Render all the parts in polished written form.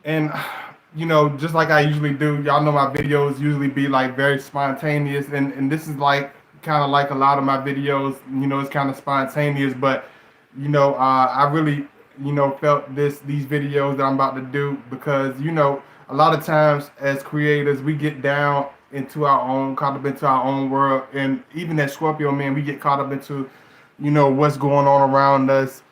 And just like I usually do, y'all know my videos usually be like very spontaneous, and this is like kind of like a lot of my videos. It's kind of spontaneous, but I really felt these videos that I'm about to do because a lot of times as creators we get down into our own, caught up into our own world, and even as Scorpio man, we get caught up into what's going on around us,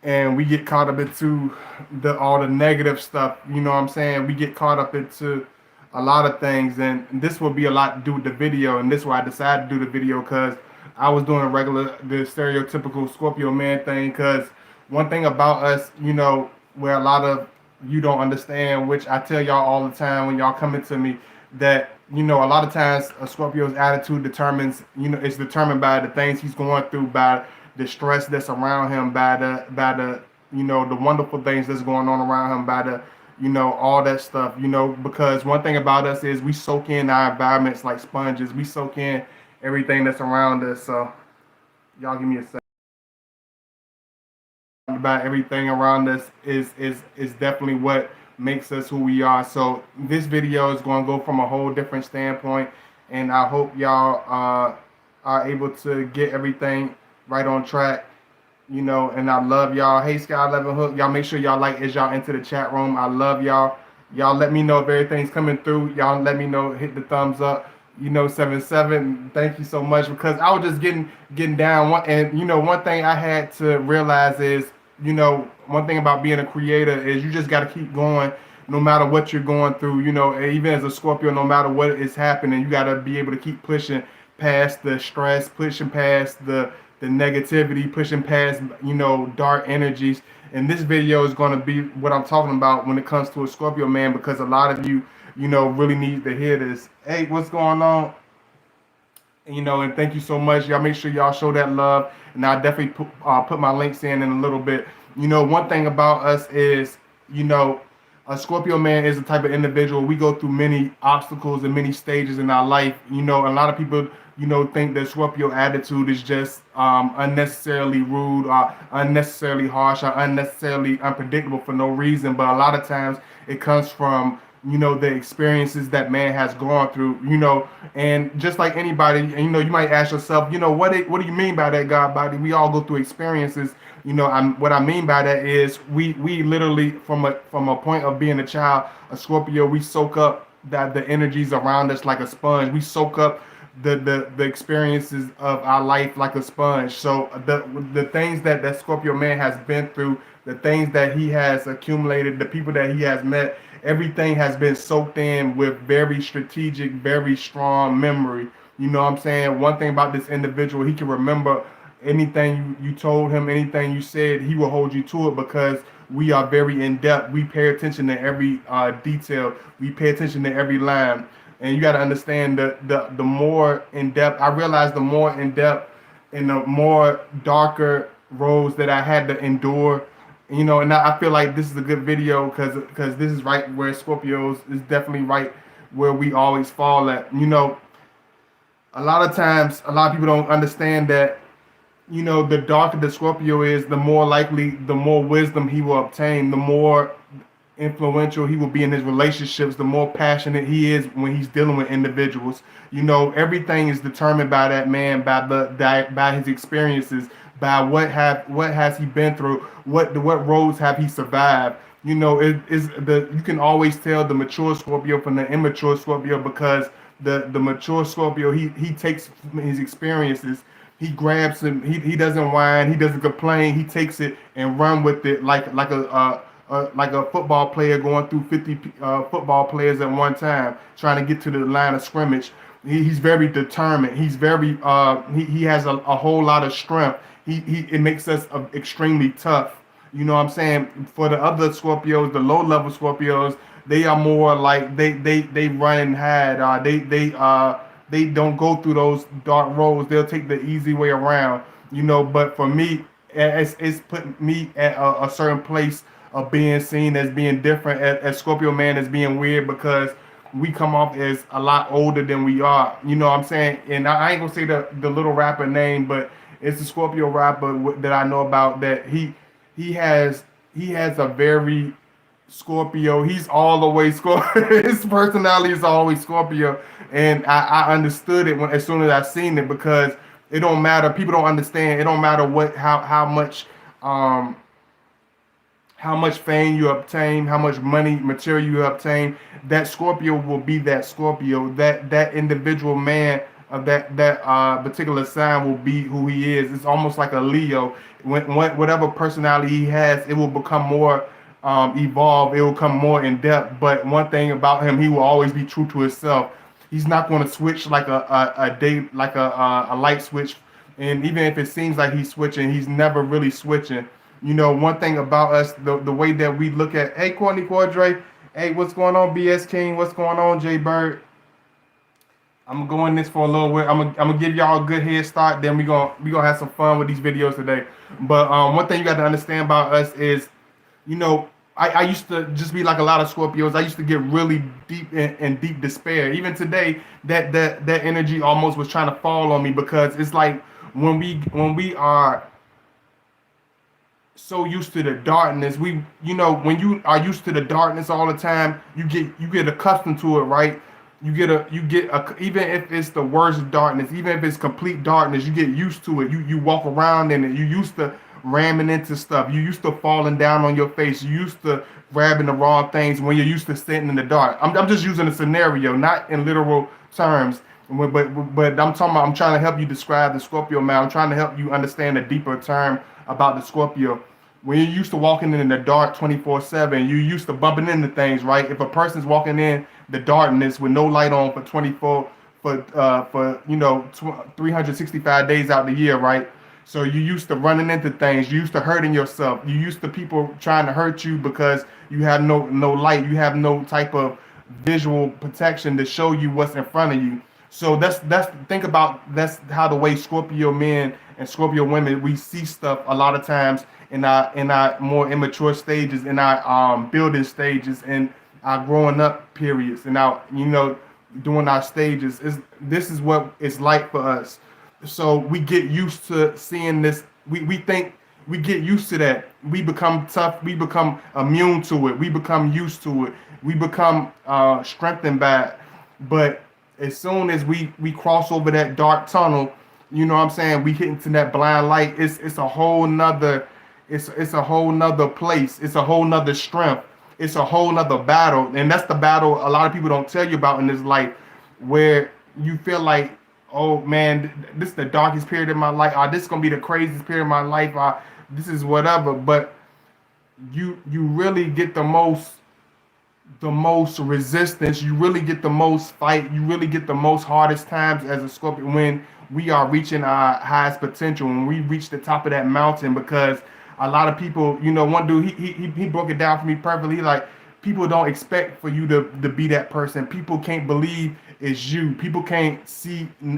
and we get caught up into the all the negative stuff. What I'm saying? We get caught up into a lot of things, and this will be a lot to do with the video, and this is why I decided to do the video because I was doing the stereotypical Scorpio man thing. Because one thing about us, where a lot of you don't understand, which I tell y'all all the time when y'all come into me, that a lot of times a Scorpio's attitude determines, it's determined by the things he's going through, by the stress that's around him, by the the wonderful things that's going on around him, by the all that stuff, because one thing about us is we soak in our environments like sponges. We soak in everything that's around us. So y'all give me a second. About everything around us is definitely what makes us who we are. So this video is going to go from a whole different standpoint, and I hope y'all are able to get everything right on track. And I love y'all. Hey, Sky 11 Hook, y'all make sure y'all like as y'all into the chat room. I love y'all. Y'all let me know if everything's coming through. Y'all let me know. Hit the thumbs up. 7-7. Thank you so much because I was just getting down. And one thing I had to realize is, one thing about being a creator is you just got to keep going no matter what you're going through. Even as a Scorpio, no matter what is happening, you got to be able to keep pushing past the stress, pushing past the negativity, pushing past dark energies. And this video is going to be what I'm talking about when it comes to a Scorpio man, because a lot of you really need to hear this. Hey, what's going on? And thank you so much. Y'all make sure y'all show that love, and I'll definitely put my links in a little bit. One thing about us is, a Scorpio man is the type of individual, we go through many obstacles and many stages in our life. A lot of people, think that Scorpio attitude is just unnecessarily rude or unnecessarily harsh or unnecessarily unpredictable for no reason. But a lot of times it comes from the experiences that man has gone through, and just like anybody, and you might ask yourself, what do you mean by that, God body? We all go through experiences. What I mean by that is we literally from a point of being a child, a Scorpio, we soak up that the energies around us like a sponge. We soak up the experiences of our life like a sponge. So the things that Scorpio man has been through, the things that he has accumulated, the people that he has met, everything has been soaked in with very strategic, very strong memory. You know what I'm saying? One thing about this individual, he can remember anything you told him, anything you said, he will hold you to it because we are very in depth. We pay attention to every detail. We pay attention to every line. And you got to understand the more in depth. I realized the more in depth and the more darker roads that I had to endure. And I feel like this is a good video because this is right where Scorpios is definitely right where we always fall at. A lot of times, a lot of people don't understand that the darker the Scorpio is, the more likely, the more wisdom he will obtain, the more influential he will be in his relationships, the more passionate he is when he's dealing with individuals. Everything is determined by that man, by his experiences, by what has he been through, what roads have he survived. It is you can always tell the mature Scorpio from the immature Scorpio because the mature Scorpio, he takes his experiences, he grabs him, he doesn't whine, he doesn't complain, he takes it and run with it like a football player going through 50 football players at one time, trying to get to the line of scrimmage. He's very determined. He's very he has a whole lot of strength. It makes us extremely tough. You know what I'm saying? For the other Scorpios, the low level Scorpios, they are more like they run and hide. They don't go through those dark roads. They'll take the easy way around. But for me, it's put me at a certain place of being seen as being different, as Scorpio man as being weird, because we come off as a lot older than we are. You know what I'm saying? And I ain't gonna say the little rapper name, but it's a Scorpio rapper that I know about that he has a very Scorpio. He's all the way Scorpio. His personality is always Scorpio, and I understood it when as soon as I seen it because it don't matter. People don't understand. It don't matter what um how much fame you obtain, how much money, material you obtain. That Scorpio will be that Scorpio. That individual man of that particular sign will be who he is. It's almost like a Leo. When whatever personality he has, it will become more evolved. It will come more in depth. But one thing about him, he will always be true to himself. He's not going to switch like a day like a light switch. And even if it seems like he's switching, he's never really switching. You know, one thing about us, the way that we look at, hey, Courtney Cordray, hey, what's going on, BS King? What's going on, Jay Bird? I'm gonna go in this for a little bit. I'm gonna give y'all a good head start. Then we gonna have some fun with these videos today. But one thing you got to understand about us is, you know, I used to just be like a lot of Scorpios. I used to get really deep in deep despair. Even today, that energy almost was trying to fall on me because it's like when we are so used to the darkness. You know, when you are used to the darkness all the time, you get accustomed to it, right? Even if it's the worst darkness, even if it's complete darkness, you get used to it. You walk around in it. You used to ramming into stuff. You used to falling down on your face. You used to grabbing the wrong things when you're used to sitting in the dark. I'm just using a scenario, not in literal terms. But I'm talking about, I'm trying to help you describe the Scorpio man. I'm trying to help you understand a deeper term about the Scorpio. When you're used to walking in the dark 24/7, you're used to bumping into things, right? If a person's walking in the darkness with no light on for 365 days out the year, right? So you used to running into things. You used to hurting yourself. You used to people trying to hurt you because you have no light. You have no type of visual protection to show you what's in front of you. So think about that's how the way Scorpio men and Scorpio women we see stuff a lot of times in our more immature stages, in our building stages, and our growing up periods, and our during our stages. This is what it's like for us. So we get used to seeing this. We think we get used to that. We become tough. We become immune to it. We become used to it. We become strengthened by it. But as soon as we cross over that dark tunnel, you know what I'm saying, we hit into that blind light. It's a whole nother a whole nother place. It's a whole nother strength. It's a whole nother battle. And that's the battle a lot of people don't tell you about in this life, where you feel like, oh man, this is the darkest period of my life. This is gonna be the craziest period of my life. This is whatever. But you really get the most resistance. You really get the most fight. You really get the most hardest times as a Scorpio when we are reaching our highest potential, when we reach the top of that mountain. Because a lot of people, one dude, he broke it down for me perfectly. Like, people don't expect for you to be that person. People can't believe it's you. People can't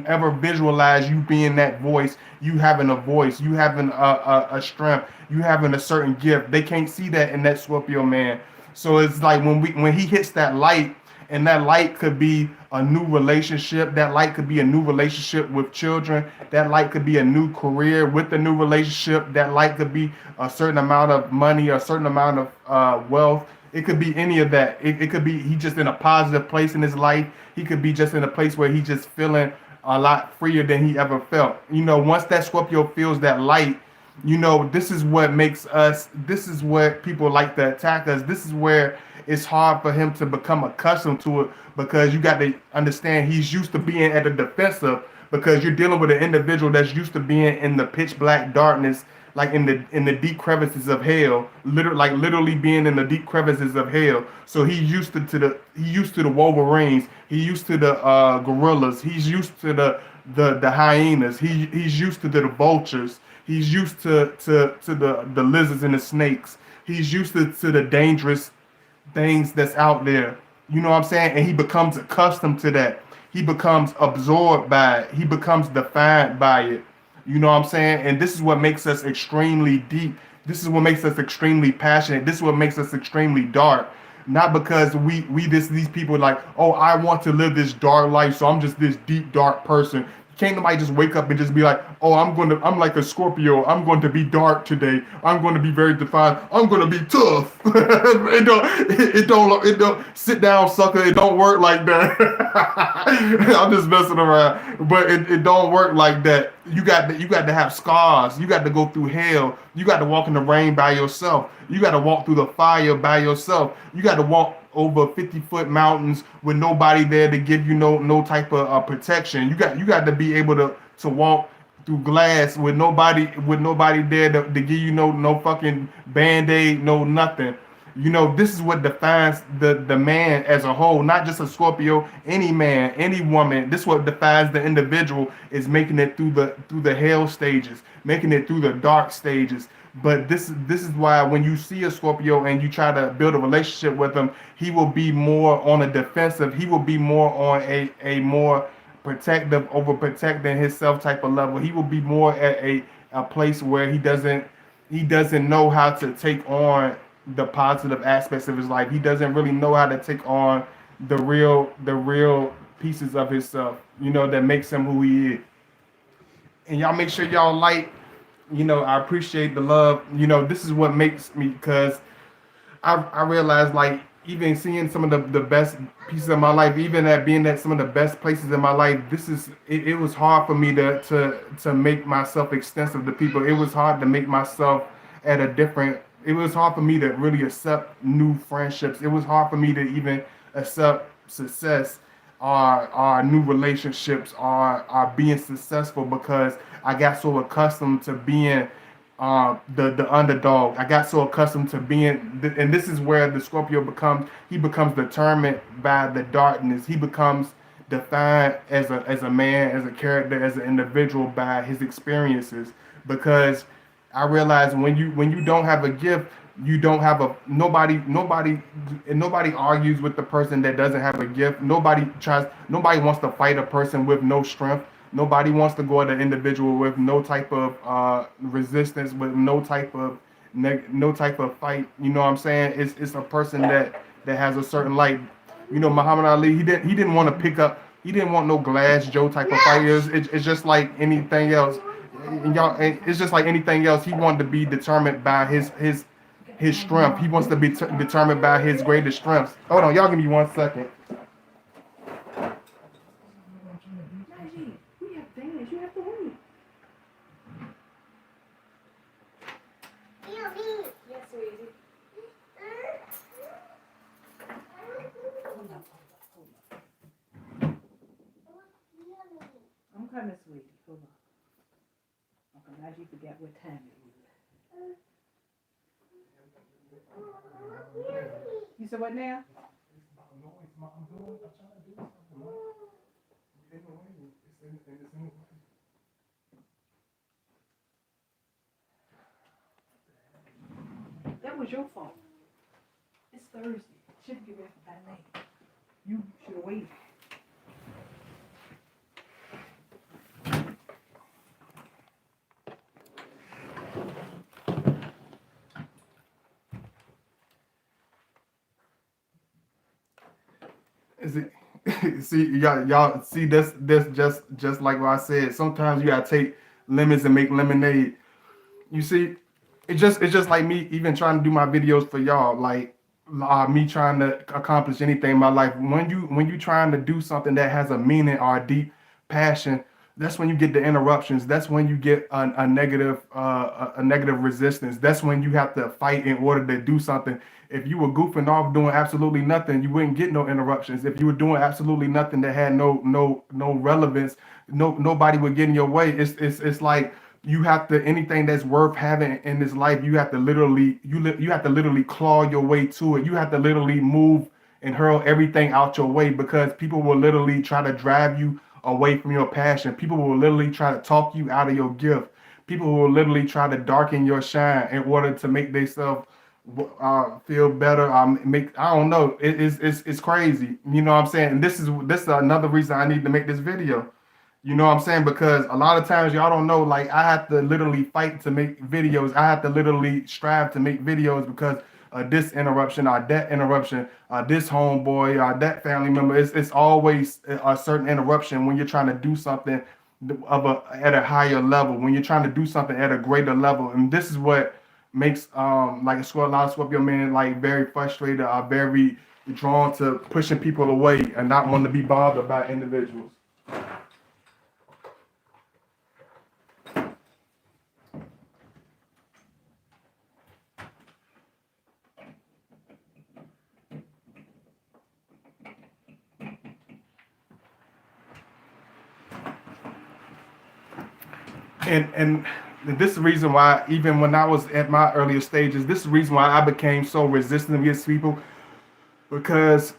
ever visualize you being that voice, you having a voice, you having a strength, you having a certain gift. They can't see that in that Scorpio man. So it's like when he hits that light, and that light could be a new relationship. That light could be a new relationship with children. That light could be a new career with a new relationship. That light could be a certain amount of money, a certain amount of wealth. It could be any of that. It could be he just in a positive place in his life. He could be just in a place where he just feeling a lot freer than he ever felt. Once that Scorpio feels that light, this is what makes us, this is where people like to attack us. This is where it's hard for him to become accustomed to it, because you got to understand he's used to being at the defensive, because you're dealing with an individual that's used to being in the pitch black darkness, like in the deep crevices of hell, literally being in the deep crevices of hell. So he's used to the Wolverines, he's used to the gorillas, he's used to the hyenas, he's used to the vultures, he's used to the lizards and the snakes, he's used to the dangerous things that's out there. You know what I'm saying? And he becomes accustomed to that. He becomes absorbed by it. He becomes defined by it. You know what I'm saying? And this is what makes us extremely deep. This is what makes us extremely passionate. This is what makes us extremely dark. Not because these people like, oh, I want to live this dark life, so I'm just this deep, dark person. Can't nobody just wake up and just be like, oh, I'm like a Scorpio. I'm going to be dark today. I'm going to be very defiant. I'm going to be tough. It don't sit down, sucker. It don't work like that. I'm just messing around, but it don't work like that. You got to have scars. You got to go through hell. You got to walk in the rain by yourself. You got to walk through the fire by yourself. You got to walk over 50-foot mountains with nobody there to give you no type of protection. You got to be able to walk through glass with nobody there to give you no fucking band-aid, no nothing. This is what defines the man as a whole, not just a Scorpio, any man, any woman. This is what defines the individual, is making it through the hell stages, making it through the dark stages. But this is why when you see a Scorpio and you try to build a relationship with him, he will be more on a defensive. He will be more on a more protective, over protecting himself type of level. He will be more at a place where he doesn't know how to take on the positive aspects of his life. He doesn't really know how to take on the real pieces of himself, that makes him who he is. And y'all make sure y'all like, I appreciate the love. This is what makes me, because I realized, like, even seeing some of the best pieces of my life, even at being at some of the best places in my life, it was hard for me to make myself extensive to people. It was hard to make myself at a different, it was hard for me to really accept new friendships. It was hard for me to even accept success, or new relationships, or being successful, because I got so accustomed to being the underdog. I got so accustomed to being, and this is where the Scorpio becomes determined by the darkness. He becomes defined as a man, as a character, as an individual by his experiences. Because I realize when you don't have a gift, you don't have a nobody argues with the person that doesn't have a gift. Nobody wants to fight a person with no strength. Nobody wants to go at an individual with no type of resistance, with no type of fight. You know what I'm saying? It's a person that has a certain light. Muhammad Ali, he didn't want to pick up. He didn't want no Glass Joe type of fighters. It's just like anything else. It's just like anything else. He wanted to be determined by his strength. He wants to be determined by his greatest strengths. Hold on, y'all give me 1 second. I'm coming, sweetie. Hold on. Okay, now you forget what time it is. You said what now? That was your fault. It's Thursday. Shouldn't get ready for that late. You should have waited. Is it? See, y'all see this just like what I said. Sometimes you gotta take lemons and make lemonade. You see, it's just like me even trying to do my videos for y'all. Like, me trying to accomplish anything in my life. When you trying to do something that has a meaning or a deep passion, that's when you get the interruptions. That's when you get a negative resistance. That's when you have to fight in order to do something. If you were goofing off doing absolutely nothing, you wouldn't get no interruptions. If you were doing absolutely nothing that had no relevance, nobody would get in your way. It's like, you have to, anything that's worth having in this life, you have to literally claw your way to it. You have to literally move and hurl everything out your way, because people will literally try to drive you away from your passion. People will literally try to talk you out of your gift. People will literally try to darken your shine in order to make themselves feel better. I don't know. It's crazy. You know what I'm saying? And this is another reason I need to make this video. You know what I'm saying? Because a lot of times y'all don't know, like, I have to literally fight to make videos. I have to literally strive to make videos because this interruption or that interruption, this homeboy or that family member. It's always a certain interruption when you're trying to do something at a higher level, when you're trying to do something at a greater level. And this is what makes like a lot of Scorpio men like very frustrated, are very drawn to pushing people away and not wanting to be bothered by individuals. And this is the reason why, even when I was at my earlier stages, this is the reason why I became so resistant against people, because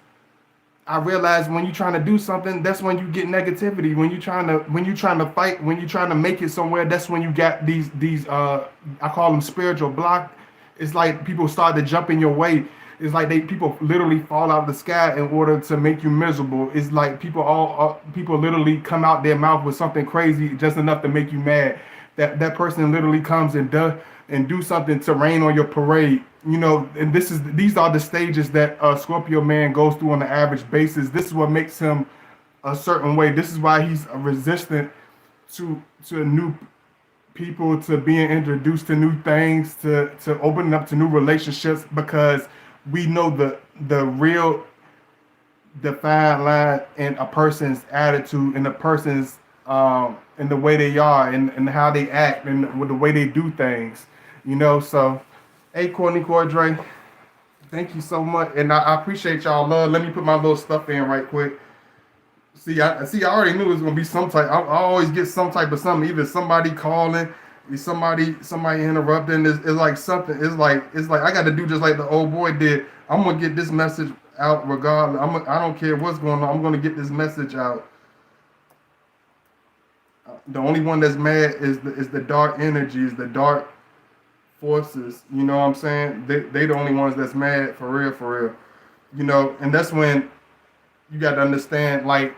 I realized when you're trying to do something, that's when you get negativity. When you're trying to fight, when you're trying to make it somewhere, that's when you got these I call them spiritual block. It's like people start to jump in your way. It's like people literally fall out of the sky in order to make you miserable. It's like people literally come out their mouth with something crazy just enough to make you mad. That person literally comes and do something to rain on your parade. And these are the stages that a Scorpio man goes through on an average basis. This is what makes him a certain way. This is why he's resistant to new people, to being introduced to new things, to opening up to new relationships, because we know the real defined line in a person's attitude, in a person's in the way they are, and how they act, and with the way they do things. So hey, Courtney Cordray, thank you so much, and I appreciate y'all love. Let me put my little stuff in right quick. I already knew it was gonna be some type. I always get some type of something. Either somebody calling, somebody interrupting. It's like something. It's like I got to do just like the old boy did. I'm gonna get this message out regardless. I don't care what's going on. I'm gonna get this message out. The only one that's mad is the dark energies, the dark forces. You know what I'm saying? They the only ones that's mad for real, for real. And that's when you got to understand, like,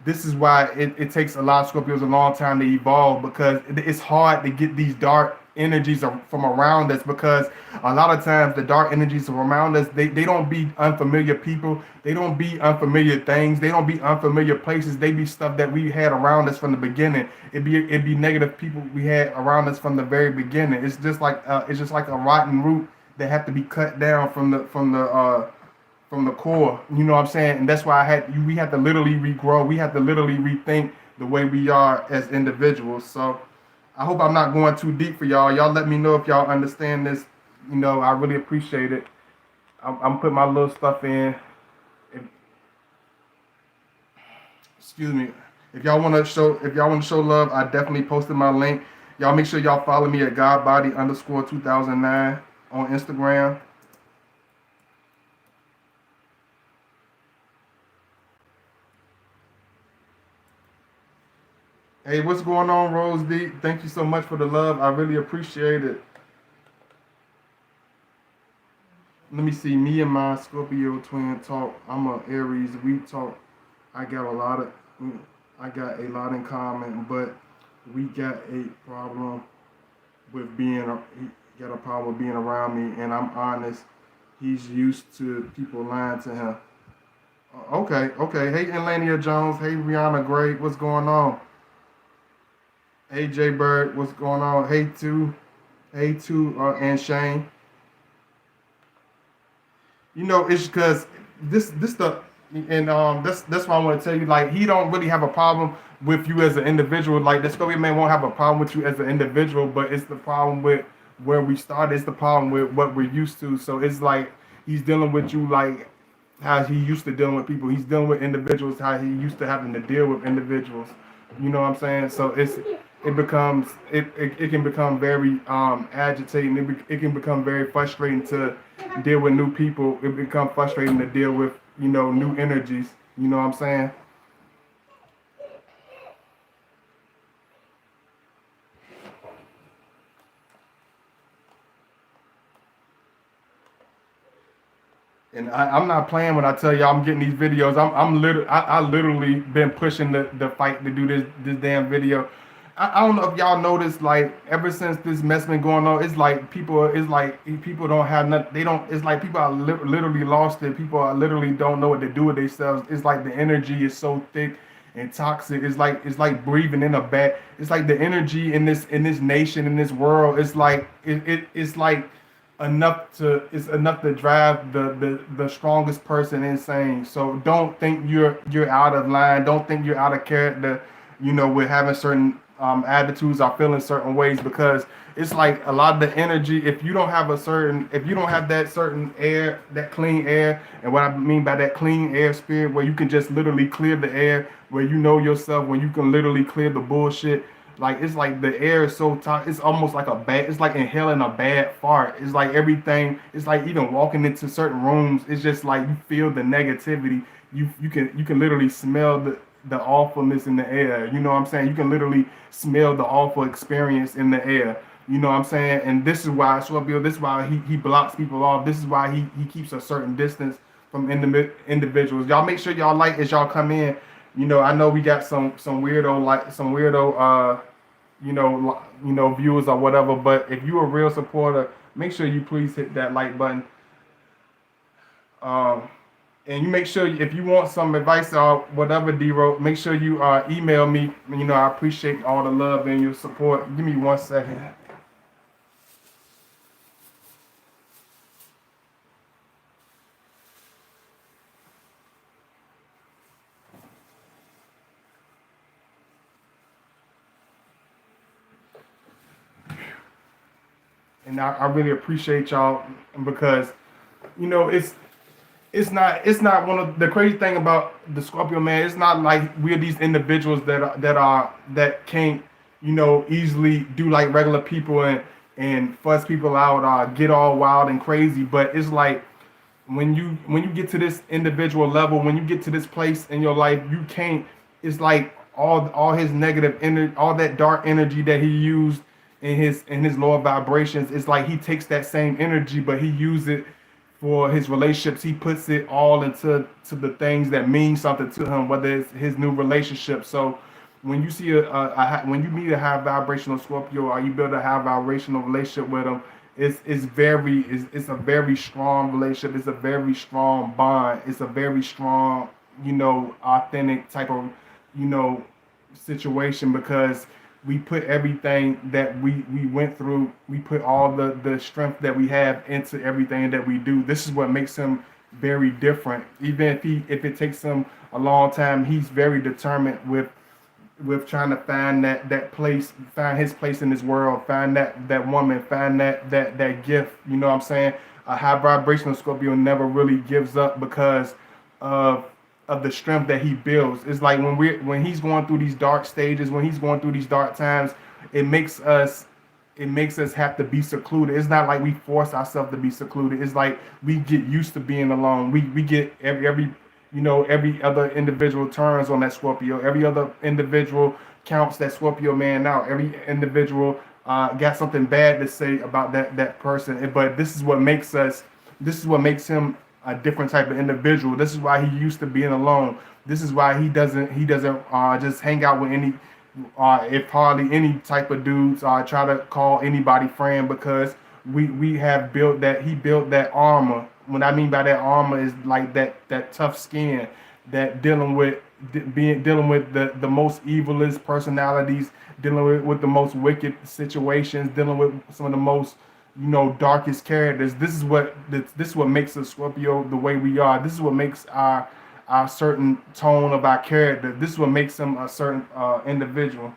this is why it takes a lot of Scorpios a long time to evolve, because it's hard to get these dark energies from around us, because a lot of times the dark energies around us, they don't be unfamiliar people, they don't be unfamiliar things, they don't be unfamiliar places, they be stuff that we had around us from the beginning. It'd be negative people we had around us from the very beginning. It's just like a rotten root that have to be cut down from the core. You know what I'm saying? And that's why we had to literally regrow. We had to literally rethink the way we are as individuals. So I hope I'm not going too deep for y'all. Y'all let me know if y'all understand this. I really appreciate it. I'm putting my little stuff in. Excuse me. If y'all want to show love, I definitely posted my link. Y'all make sure y'all follow me at godbody_2009 on Instagram. Hey, what's going on, Rose D? Thank you so much for the love. I really appreciate it. Let me see. Me and my Scorpio twin talk. I'm a Aries. We talk. I got a lot in common, but we got a problem with being. He got a problem with being around me, and I'm honest. He's used to people lying to him. Okay. Hey, Elania Jones. Hey, Rihanna Gray. What's going on? Hey, Jay Bird, what's going on? Hey, and Shane. It's because that's why I want to tell you, like, he don't really have a problem with you as an individual. Like, the Scorpio man won't have a problem with you as an individual, but it's the problem with where we started. It's the problem with what we're used to. So it's like he's dealing with you like how he used to dealing with people. He's dealing with individuals how he used to having to deal with individuals. You know what I'm saying? So it can become very agitating. It can become very frustrating to deal with new people. It becomes frustrating to deal with new energies. You know what I'm saying? And I'm not playing when I tell y'all I'm getting these videos. I literally been pushing the fight to do this damn video. I don't know if y'all noticed, like, ever since this mess been going on, it's like people don't have nothing. They don't. It's like people are literally lost it. People are literally don't know what to do with themselves. It's like the energy is so thick, and toxic. It's like breathing in a bad. It's like the energy in this nation, in this world. It's like it's enough to drive the strongest person insane. So don't think you're out of line. Don't think you're out of character. With having certain attitudes or feeling certain ways, because it's like a lot of the energy. If you don't have that certain air, that clean air, and what I mean by that clean air spirit, where you can just literally clear the air, where you know yourself, when you can literally clear the bullshit. Like it's like the air is so toxic. It's almost like a bad. It's like inhaling a bad fart. It's like everything. It's like even walking into certain rooms. It's just like you feel the negativity. You can literally smell the awfulness in the air. You know what I'm saying? You can literally smell the awful experience in the air. You know what I'm saying? And this is why Scorpio. This is why he blocks people off. This is why he keeps a certain distance from individuals. Y'all make sure y'all like as y'all come in. I know we got some weirdo viewers or whatever. But if you're a real supporter, make sure you please hit that like button. Um, and you make sure if you want some advice or whatever, D-Ro, make sure you email me. I appreciate all the love and your support. Give me 1 second. And I really appreciate y'all, because it's not one of the crazy thing about the Scorpio, man. It's not like we're these individuals that can't easily do like regular people and fuss people out or get all wild and crazy. But it's like when you get to this individual level, when you get to this place in your life, you can't. It's like all his negative energy, all that dark energy that he used in his lower vibrations. It's like he takes that same energy, but he uses it for his relationships. He puts it all into the things that mean something to him, whether it's his new relationship. So when you see when you meet a high vibrational Scorpio, or you build a high vibrational relationship with him, it's a very strong relationship. It's a very strong bond. It's a very strong, authentic type of, you know, situation, because we put everything that we went through, we put all the strength that we have into everything that we do. This is what makes him very different. Even if it takes him a long time, he's very determined with trying to find that place, find his place in this world, find that woman, find that gift. You know what I'm saying? A high vibrational Scorpio never really gives up because of the strength that he builds. It's like when he's going through these dark stages, when he's going through these dark times, it makes us have to be secluded. It's not like we force ourselves to be secluded. It's like we get used to being alone. We get every other individual turns on that Scorpio. Every other individual counts that Scorpio man out. Every individual got something bad to say about that person. But this is what makes us. This is what makes him a different type of individual. This is why he used to being alone. This is why he doesn't just hang out with any if hardly any type of dudes, try to call anybody friend, because we have built that. He built that armor. What I mean by that armor is like that tough skin, that dealing with the most evilest personalities, dealing with the most wicked situations, dealing with some of the most darkest characters. This is what makes us Scorpio the way we are. This is what makes our certain tone of our character. This is what makes him a certain individual.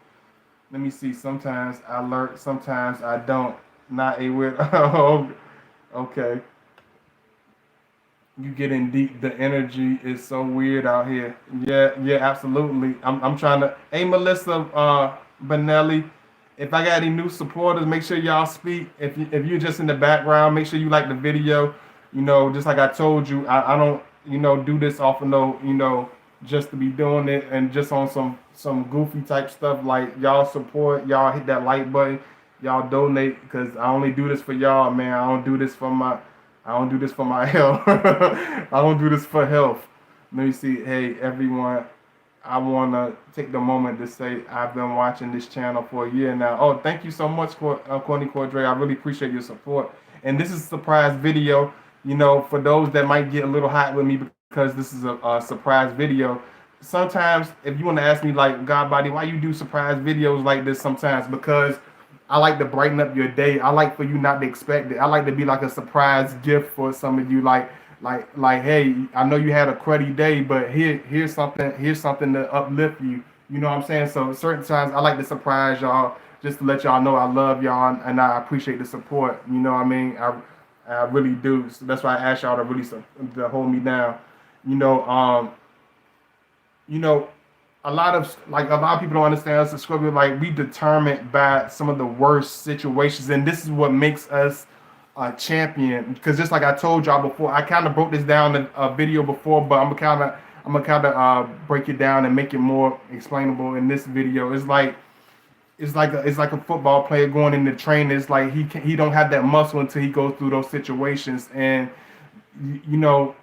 Let me see. Sometimes I alert, sometimes I don't. Not a weird. Okay. You getting deep. The energy is so weird out here. Yeah, absolutely. I'm trying to. Hey, Melissa, Benelli. If I got any new supporters, make sure y'all speak. If you're just in the background, make sure you like the video. Just like I told you, I don't do this off of no just to be doing it and just on some goofy type stuff. Like, y'all support, y'all hit that like button, y'all donate, because I only do this for y'all, man. I don't do this for my health. I don't do this for health. Let me see. Hey, everyone. I want to take the moment to say I've been watching this channel for a year now. Oh, thank you so much, Courtney Cordray. I really appreciate your support. And this is a surprise video, for those that might get a little hot with me, because this is a surprise video. sometimes if you want to ask me like, God body, why you do surprise videos like this sometimes? Because I like to brighten up your day. I like for you not to expect it. I like to be like a surprise gift for some of you. Like, hey, I know you had a cruddy day, but here's something to uplift you. You know what I'm saying? So certain times I like to surprise y'all just to let y'all know I love y'all and I appreciate the support. You know what I mean? I really do. So that's why I ask y'all to really to hold me down. You know, you know, a lot of people don't understand us as Scorpio. Like we determined by some of the worst situations, and this is what makes us a champion. Because just like I told y'all before, I kind of broke this down in a video before, but I'm gonna kind of break it down and make it more explainable in this video. It's like a football player going into training. It's like he don't have that muscle until he goes through those situations, and you know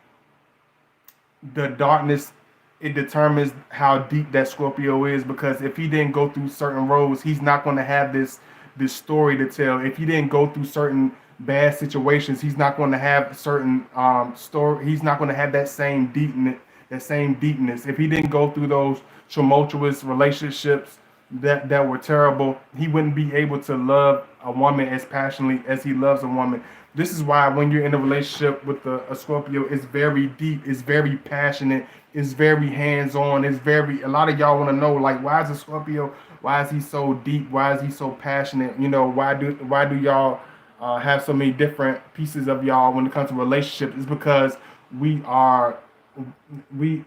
the darkness, it determines how deep that Scorpio is, because if he didn't go through certain roads, he's not going to have this story to tell. If he didn't go through certain bad situations, he's not going to have certain story. He's not going to have that same deepness. That same deepness. If he didn't go through those tumultuous relationships that were terrible, he wouldn't be able to love a woman as passionately as he loves a woman. This is why when you're in a relationship with a Scorpio, it's very deep, it's very passionate, it's very hands-on, it's very, a lot of y'all want to know, like, why is a Scorpio, why is he so deep, why is he so passionate, you know, why do y'all have so many different pieces of y'all when it comes to relationships? It's because we are we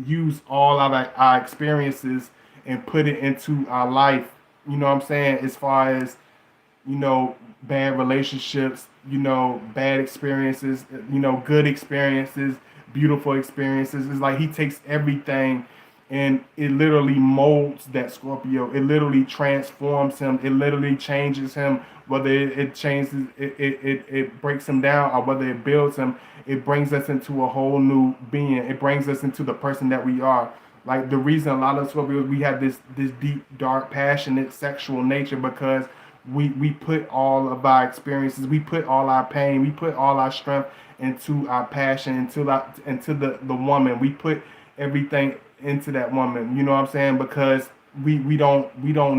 use all of our experiences and put it into our life, you know what I'm saying, as far as, you know, bad relationships, you know, bad experiences, you know, good experiences, beautiful experiences. It's like he takes everything and it literally molds that Scorpio. It literally transforms him. It literally changes him. Whether it changes, it breaks him down, or whether it builds him, it brings us into a whole new being. It brings us into the person that we are. Like the reason a lot of Scorpios, we have this deep, dark, passionate, sexual nature, because we put all of our experiences, we put all our pain, we put all our strength into our passion, into the woman. We put everything into that woman. You know what I'm saying? Because we don't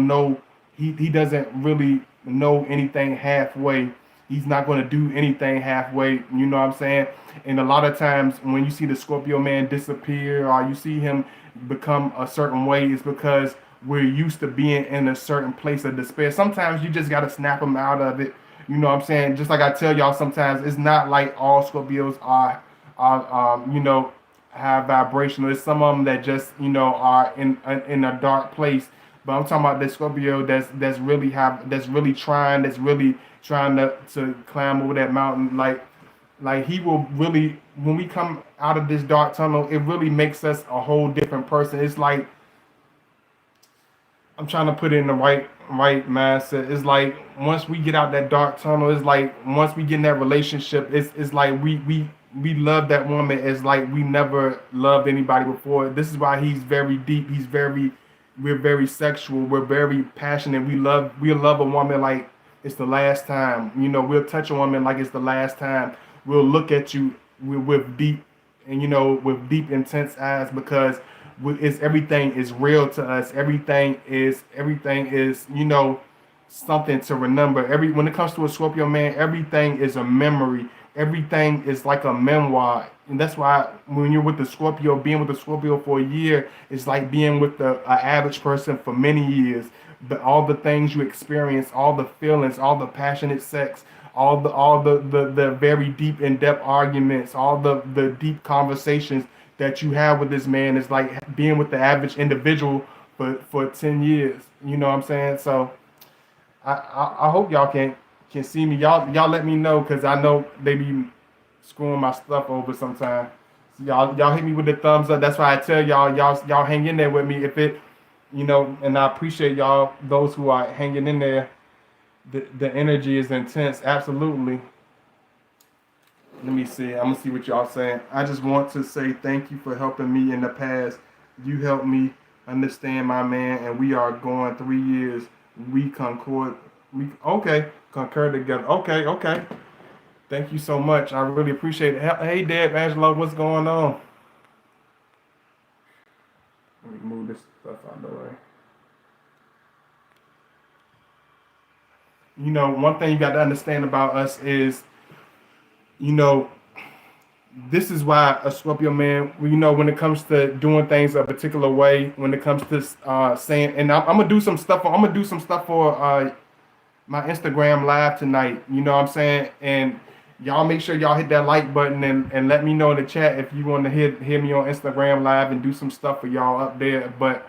know, he doesn't really know anything halfway. He's not going to do anything halfway. You know what I'm saying? And a lot of times when you see the Scorpio man disappear, or you see him become a certain way, is because we're used to being in a certain place of despair. Sometimes you just got to snap them out of it. You know what I'm saying? Just like I tell y'all, sometimes it's not like all Scorpios are you know, high vibrational. There's some of them that just, you know, are in a dark place. But I'm talking about the Scorpio that's really that's really trying to climb over that mountain. Like he will really, when we come out of this dark tunnel, it really makes us a whole different person. It's like, I'm trying to put it in the right mindset. It's like once we get out that dark tunnel, it's like once we get in that relationship, it's like we love that woman as like we never loved anybody before. This is why he's very deep. We're very sexual. We're very passionate. We love a woman like it's the last time. You know, we'll touch a woman like it's the last time. We'll look at you with deep, and you know, with deep intense eyes, because it's, everything is real to us. Everything is, you know, something to remember. When it comes to a Scorpio man, everything is a memory. Everything is like a memoir. And that's why when you're with the Scorpio, being with the Scorpio for a year is like being with the average person for many years. But all the things you experience, all the feelings, all the passionate sex, all the very deep in-depth arguments, all the deep conversations that you have with this man is like being with the average individual for 10 years. You know what I'm saying? So I hope y'all can see me. Y'all let me know, because I know they be screwing my stuff over sometimes. So y'all hit me with the thumbs up. That's why I tell y'all hang in there with me. If it, you know, and I appreciate y'all, those who are hanging in there. The energy is intense. Absolutely. Let me see. I'm gonna see what y'all saying. I just want to say thank you for helping me in the past. You helped me understand my man, and we are going 3 years. We concord. We okay. Concur together. Okay. Thank you so much. I really appreciate it. Hey, Deb, Angelo, what's going on? one thing you got to understand about us is, you know, this is why a Scorpio man, when it comes to doing things a particular way, when it comes to saying, and I'm gonna do some stuff. I'm gonna do some stuff for my Instagram live tonight. You know what I'm saying? And y'all make sure y'all hit that like button and let me know in the chat if you want to hear me on Instagram live and do some stuff for y'all up there. But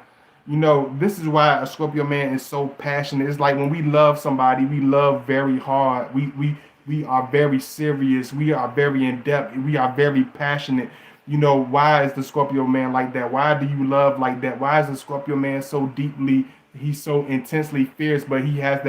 this is why a Scorpio man is so passionate. It's like when we love somebody, we love very hard. We are very serious. We are very in depth. We are very passionate. Why is the Scorpio man like that? Why do you love like that? Why is the Scorpio man so deeply, he's so intensely fierce, but he has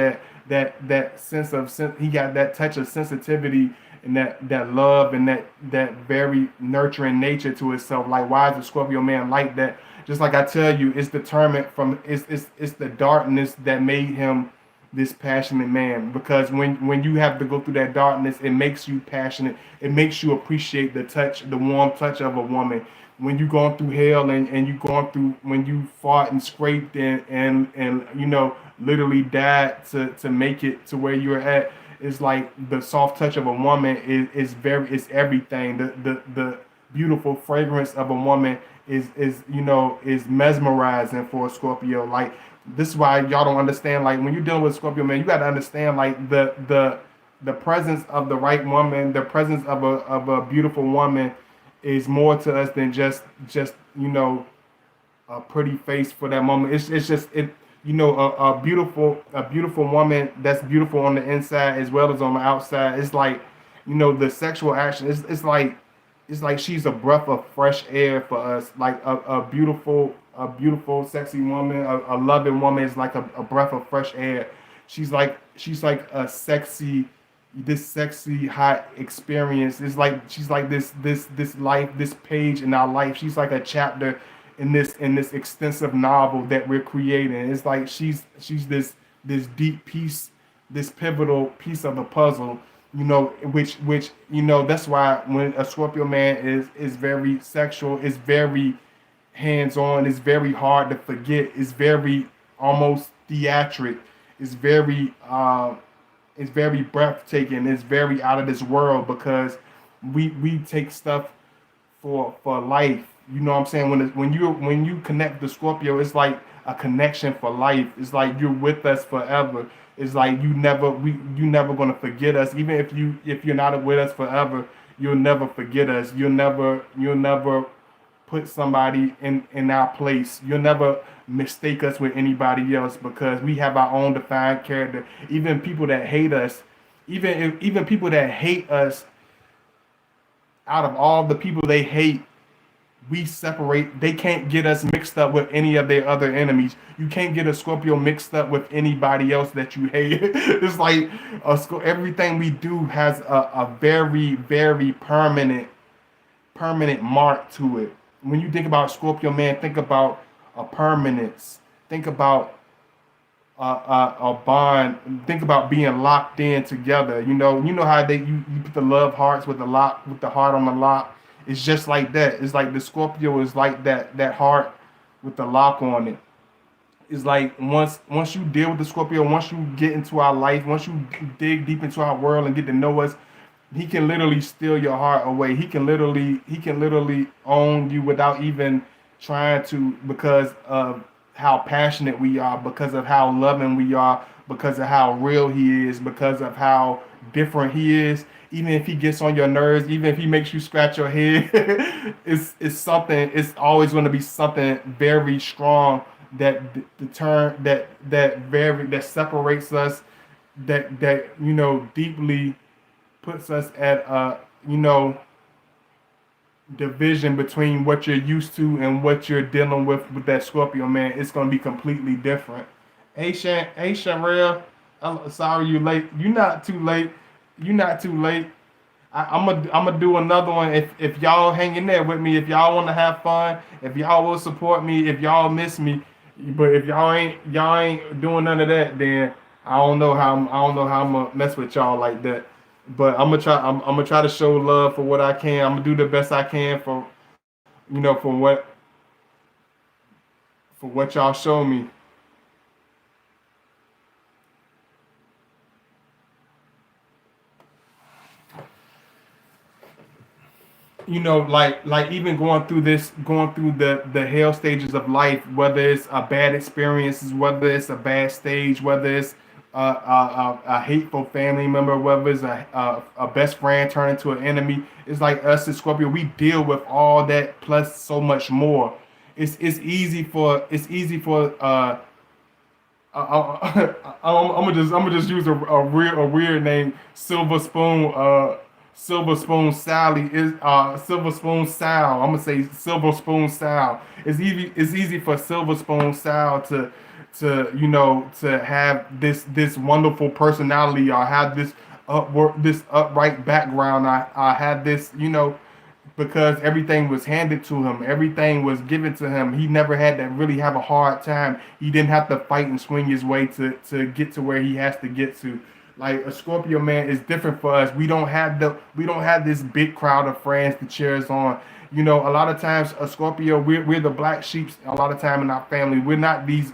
that sense of he got that touch of sensitivity and that love and that very nurturing nature to itself. Like, why is the Scorpio man like that? Just like I tell you, it's determined from it's the darkness that made him this passionate man. Because when you have to go through that darkness, it makes you passionate. It makes you appreciate the warm touch of a woman. When you going through hell and you going through, when you fought and scraped and literally died to make it to where you're at, it's like the soft touch of a woman is everything. The beautiful fragrance of a woman is mesmerizing for a Scorpio. Like, this is why y'all don't understand. Like, when you're dealing with Scorpio man, you got to understand, like, the presence of the right woman, the presence of a beautiful woman is more to us than just a pretty face for that moment. It's just it. A beautiful woman that's beautiful on the inside as well as on the outside. It's like, the sexual action. It's like she's a breath of fresh air for us. Like a beautiful, sexy woman, a loving woman is like a breath of fresh air. She's like this sexy hot experience. It's like she's like this life, this page in our life. She's like a chapter in this extensive novel that we're creating. It's like she's this deep piece, this pivotal piece of the puzzle. Which that's why when a Scorpio man is very sexual, is very hands on, it's very hard to forget, it's very almost theatric, it's very breathtaking, it's very out of this world, because we take stuff for life. You know what I'm saying? When you connect the Scorpio, it's like a connection for life. It's like you're with us forever. It's like you never gonna forget us. Even if you're not with us forever, you'll never forget us. You'll never put somebody in our place. You'll never mistake us with anybody else, because we have our own defined character. Even people that hate us, even people that hate us, out of all the people they hate, we separate. They can't get us mixed up with any of their other enemies. You can't get a Scorpio mixed up with anybody else that you hate. It's like everything we do has a very, very permanent mark to it. When you think about Scorpio man, think about a permanence. Think about a bond. Think about being locked in together. You know how you put the love hearts with the heart on the lock. It's just like that. It's like the Scorpio is like that heart with the lock on it. It's like once you deal with the Scorpio, once you get into our life, once you dig deep into our world and get to know us, he can literally steal your heart away. He can literally own you without even trying to, because of how passionate we are, because of how loving we are, because of how real he is, because of how different he is. Even if he gets on your nerves, even if he makes you scratch your head, it's something. It's always going to be something very strong that that separates us, that deeply puts us at you know division between what you're used to and what you're dealing with that Scorpio man. It's gonna be completely different. Hey Sharel, I'm sorry you late. You're not too late. You're not too late. I'm gonna do another one if y'all hang in there with me. If y'all want to have fun, if y'all will support me, if y'all miss me, but if y'all ain't doing none of that, then I don't know how I'm gonna mess with y'all like that. But I'm gonna try to show love for what I can. I'm gonna do the best I can for for what y'all show me. like even going through the hell stages of life, whether it's a bad experiences, whether it's a bad stage, whether it's a hateful family member, whether it's a best friend turned into an enemy. It's like us as Scorpio, we deal with all that plus so much more. It's easy for I'm gonna just use a weird name. Silver Spoon Sally is Silver Spoon Sal. I'm gonna say Silver Spoon Sal. It's easy for Silver Spoon Sal to to have this wonderful personality, or have this upright background. I had this, because everything was handed to him, everything was given to him. He never had to really have a hard time. He didn't have to fight and swing his way to get to where he has to get to. Like a Scorpio man is different for us. We don't have this big crowd of friends to cheer us on. A lot of times a Scorpio, we're the black sheep a lot of time in our family. We're not these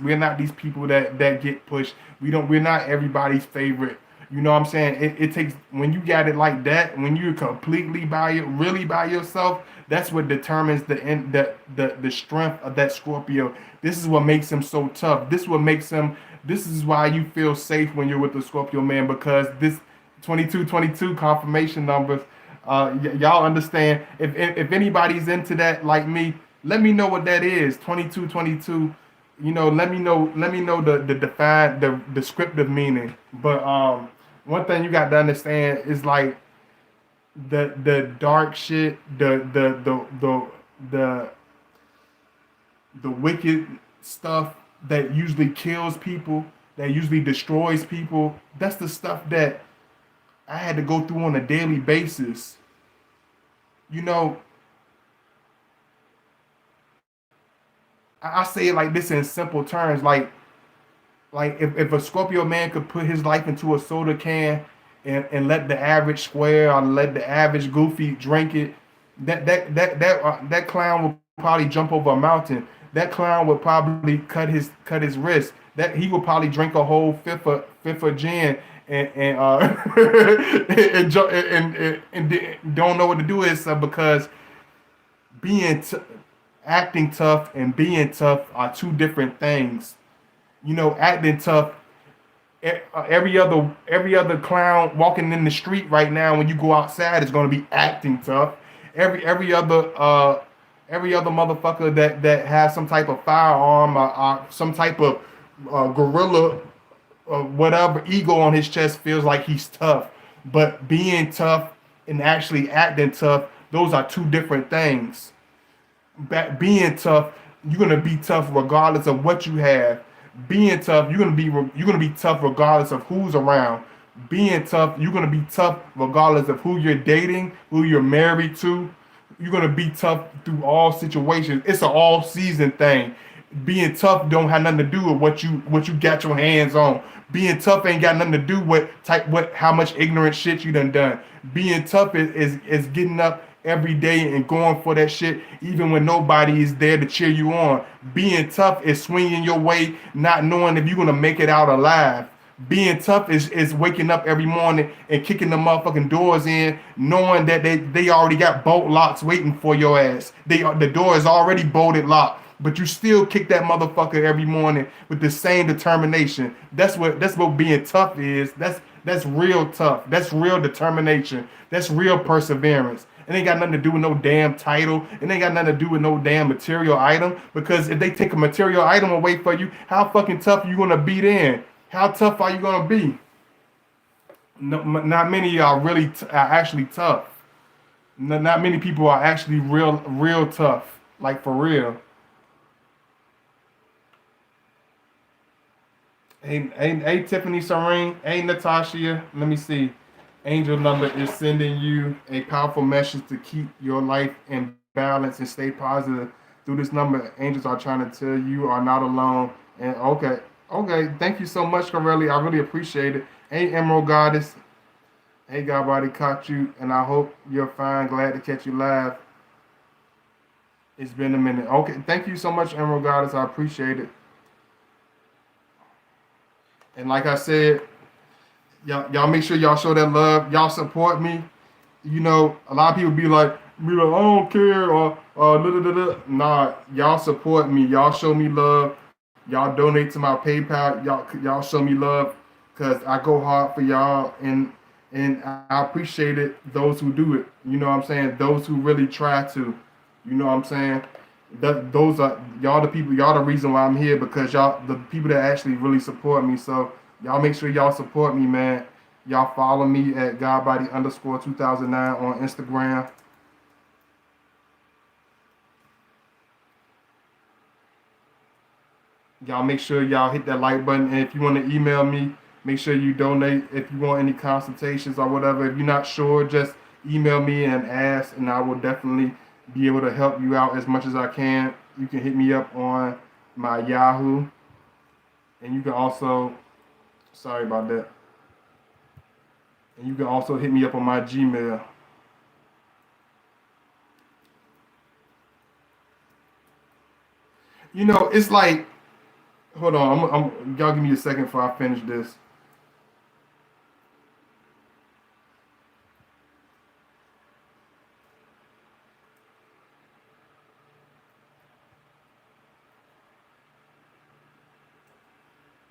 people that get pushed. We're not everybody's favorite. You know what I'm saying? It takes, when you got it like that, when you're completely really by yourself, that's what determines the strength of that Scorpio. This is what makes him so tough. This is why you feel safe when you're with the Scorpio man, because this 2222 confirmation numbers, y'all understand. If anybody's into that like me, let me know what that is. 2222. Let me know the defined, the descriptive meaning. But one thing you got to understand is like the dark shit, the the wicked stuff that usually kills people, that usually destroys people. That's the stuff that I had to go through on a daily basis. You know, I say it like this in simple terms, like if a Scorpio man could put his life into a soda can, and let the average square or let the average goofy drink it, that clown will probably jump over a mountain. That clown would probably cut his wrist. That he would probably drink a whole fifth of gin, and and don't know what to do with himself, because being acting tough and being tough are two different things. Acting tough, every other clown walking in the street right now, when you go outside, is going to be acting tough. Every other motherfucker that has some type of firearm, or some type of gorilla, whatever ego on his chest, feels like he's tough. But being tough and actually acting tough, those are two different things. Being tough, you're gonna be tough regardless of what you have. Being tough, you're gonna be tough regardless of who's around. Being tough, you're gonna be tough regardless of who you're dating, who you're married to. You're gonna be tough through all situations. It's an all season thing. Being tough don't have nothing to do with what you got your hands on. Being tough ain't got nothing to do with how much ignorant shit you done. Being tough is getting up every day and going for that shit, even when nobody is there to cheer you on. Being tough is swinging your way, not knowing if you're gonna make it out alive. Being tough is waking up every morning and kicking the motherfucking doors in, knowing that they already got bolt locks waiting for your ass. The door is already bolted locked, but you still kick that motherfucker every morning with the same determination. That's what being tough is. That's real tough. That's real determination. That's real perseverance. It ain't got nothing to do with no damn title. It ain't got nothing to do with no damn material item. Because if they take a material item away for you, how fucking tough are you gonna be then? How tough are you gonna be? No, not many are are actually tough. Not many people are actually real tough, like for real. Hey, Tiffany Serene. Hey, Natasha. Let me see. Angel number is sending you a powerful message to keep your life in balance and stay positive. Through this number, angels are trying to tell you are not alone. And okay. Thank you so much, Corelli. I really appreciate it. Hey, Emerald Goddess. Hey, Godbody caught you, and I hope you're fine. Glad to catch you live. It's been a minute. Okay, thank you so much, Emerald Goddess. I appreciate it. And like I said, y'all make sure y'all show that love. Y'all support me. A lot of people be like, be like, I don't care, or da, da, da, da. Nah, y'all support me. Y'all show me love. Y'all donate to my PayPal. Y'all show me love, cause I go hard for y'all, and I appreciate it. Those who do it, you know what I'm saying. Those who really try to, you know what I'm saying. Those are y'all the people. Y'all the reason why I'm here, because y'all the people that actually really support me. So y'all make sure y'all support me, man. Y'all follow me at Godbody underscore 2009 on Instagram. Y'all make sure y'all hit that like button. And if you want to email me, make sure you donate. If you want any consultations or whatever, if you're not sure, just email me and ask, and I will definitely be able to help you out as much as I can. You can hit me up on my Yahoo, and you can also, sorry about that, and you can also hit me up on my Gmail. It's like, hold on, y'all give me a second before I finish this.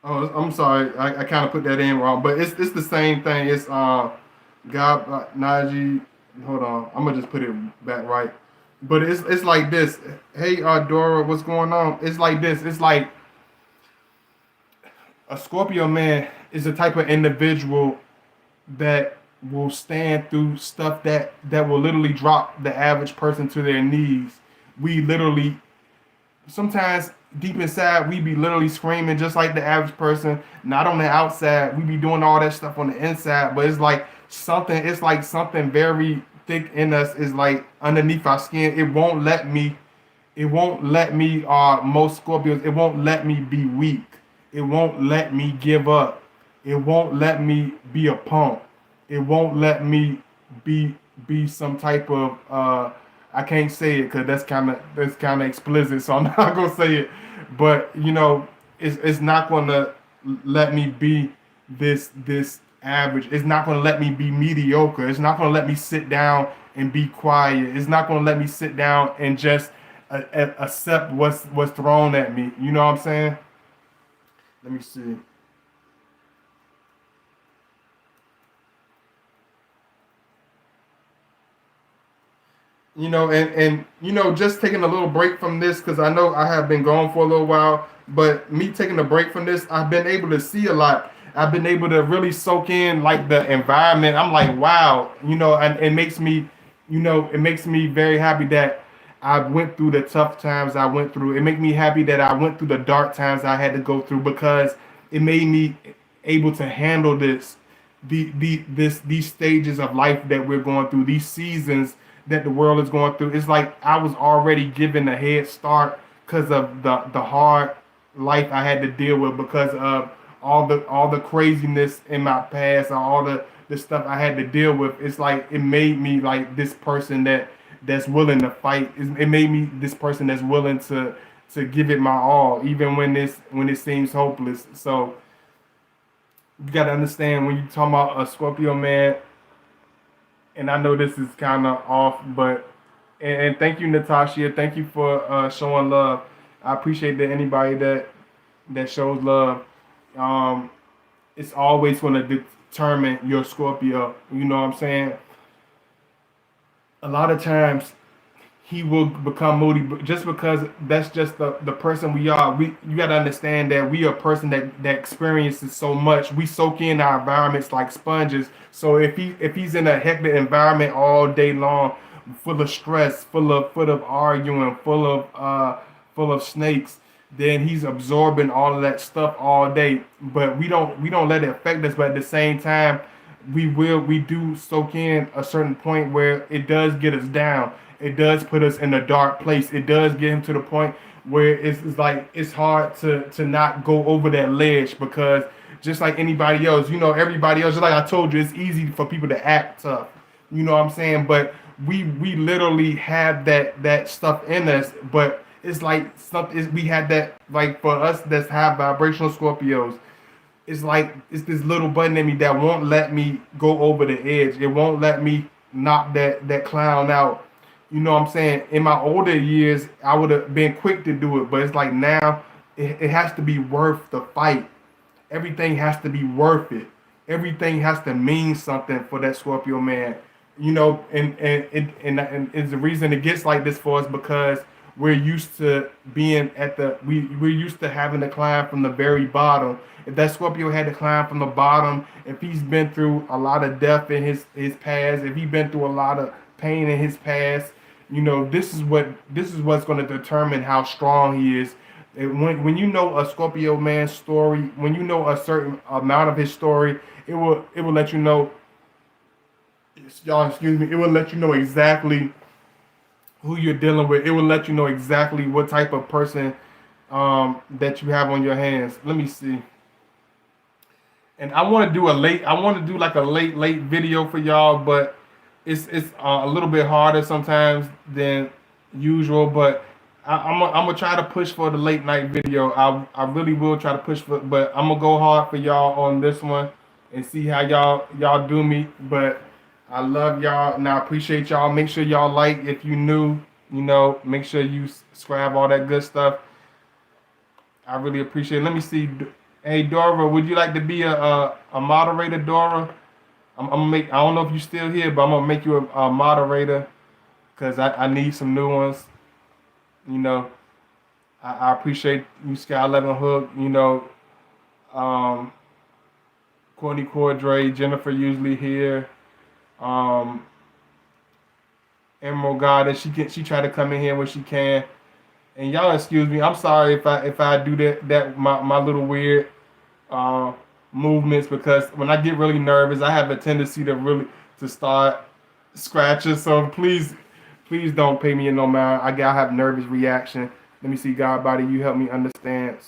Oh, I'm sorry. I kind of put that in wrong, but it's the same thing. It's God Najee. Hold on, I'm gonna just put it back right. But it's like this. Hey, Dora, what's going on? It's like this. It's like a Scorpio man is the type of individual that will stand through stuff that will literally drop the average person to their knees. We literally sometimes deep inside we be literally screaming just like the average person. Not on the outside, we be doing all that stuff on the inside, but it's like something very thick in us is like underneath our skin. It won't let me most Scorpios, it won't let me be weak. It won't let me give up. It won't let me be a punk. It won't let me be be some type of I can't say it because that's kind of explicit, so I'm not gonna say it. But it's not gonna let me be this average. It's not gonna let me be mediocre. It's not gonna let me sit down and be quiet. It's not gonna let me sit down and just accept what's thrown at me. You know what I'm saying? Let me see. And just taking a little break from this, because I know I have been gone for a little while, but me taking a break from this, I've been able to see a lot. I've been able to really soak in like the environment. I'm like, wow, and it makes me very happy that I went through the tough times I went through. It made me happy that I went through the dark times I had to go through, because it made me able to handle these stages of life that we're going through, these seasons that the world is going through. It's like I was already given a head start because of the hard life I had to deal with, because of all the craziness in my past, and all the stuff I had to deal with. It's like it made me like this person that's willing to fight. It made me this person that's willing to give it my all, even when it seems hopeless. So you got to understand, when you talk about a Scorpio man, and I know this is kind of off, but and thank you, Natasha. Thank you for showing love. I appreciate that anybody that shows love. Um, it's always going to determine your Scorpio. You know what I'm saying? A lot of times he will become moody, but just because that's just the person we are. You got to understand that we are a person that experiences so much. We soak in our environments like sponges. So if he's in a hectic environment all day long, full of stress, full of arguing, full of snakes, then he's absorbing all of that stuff all day. But we don't let it affect us. But at the same time, we do soak in a certain point where it does get us down. It does put us in a dark place. It does get him to the point where it's like it's hard to not go over that ledge, because just like anybody else, everybody else, just like I told you, it's easy for people to act tough. You know what I'm saying? But we literally have that stuff in us, but it's like something we had that, like, for us that's high vibrational Scorpios. It's like it's this little button in me that won't let me go over the edge. It won't let me knock that clown out. you know what I'm saying, in my older years, I would have been quick to do it. But it's like now, it has to be worth the fight. Everything has to be worth it. Everything has to mean something for that Scorpio man. You know, and it's the reason it gets like this for us because we're used to being at we're used to having to climb from the very bottom. If that Scorpio had to climb from the bottom, if he's been through a lot of death in his past, if he's been through a lot of pain in his past, you know, this is what's going to determine how strong he is. When you know a Scorpio man's story, when you know a certain amount of his story, it will let you know. Y'all, excuse me. It will let you know exactly who you're dealing with. It will let you know exactly what type of person that you have on your hands. Let me see. And I want to do I want to do like a late video for y'all, but it's a little bit harder sometimes than usual. But I'm gonna try to push for the late night video. I really will try to push for, but I'm gonna go hard for y'all on this one and see how y'all do me. But I love y'all and I appreciate y'all. Make sure y'all like if you new, you know. Make sure you subscribe, all that good stuff. I really appreciate it. Let me see. Hey Dora, would you like to be a moderator, Dora? I'm gonna make. I don't know if you're still here, but I'm gonna make you a moderator because I need some new ones. You know, I appreciate you, Sky 11 Hook. You know, Courtney Cordray, Jennifer usually here. Emerald Goddess, she try to come in here when she can. And y'all excuse me. I'm sorry if I do that my little weird movements because when I get really nervous, I have a tendency to start scratching. So please don't pay me in no mind. I have nervous reaction. Let me see, God body, you help me understand.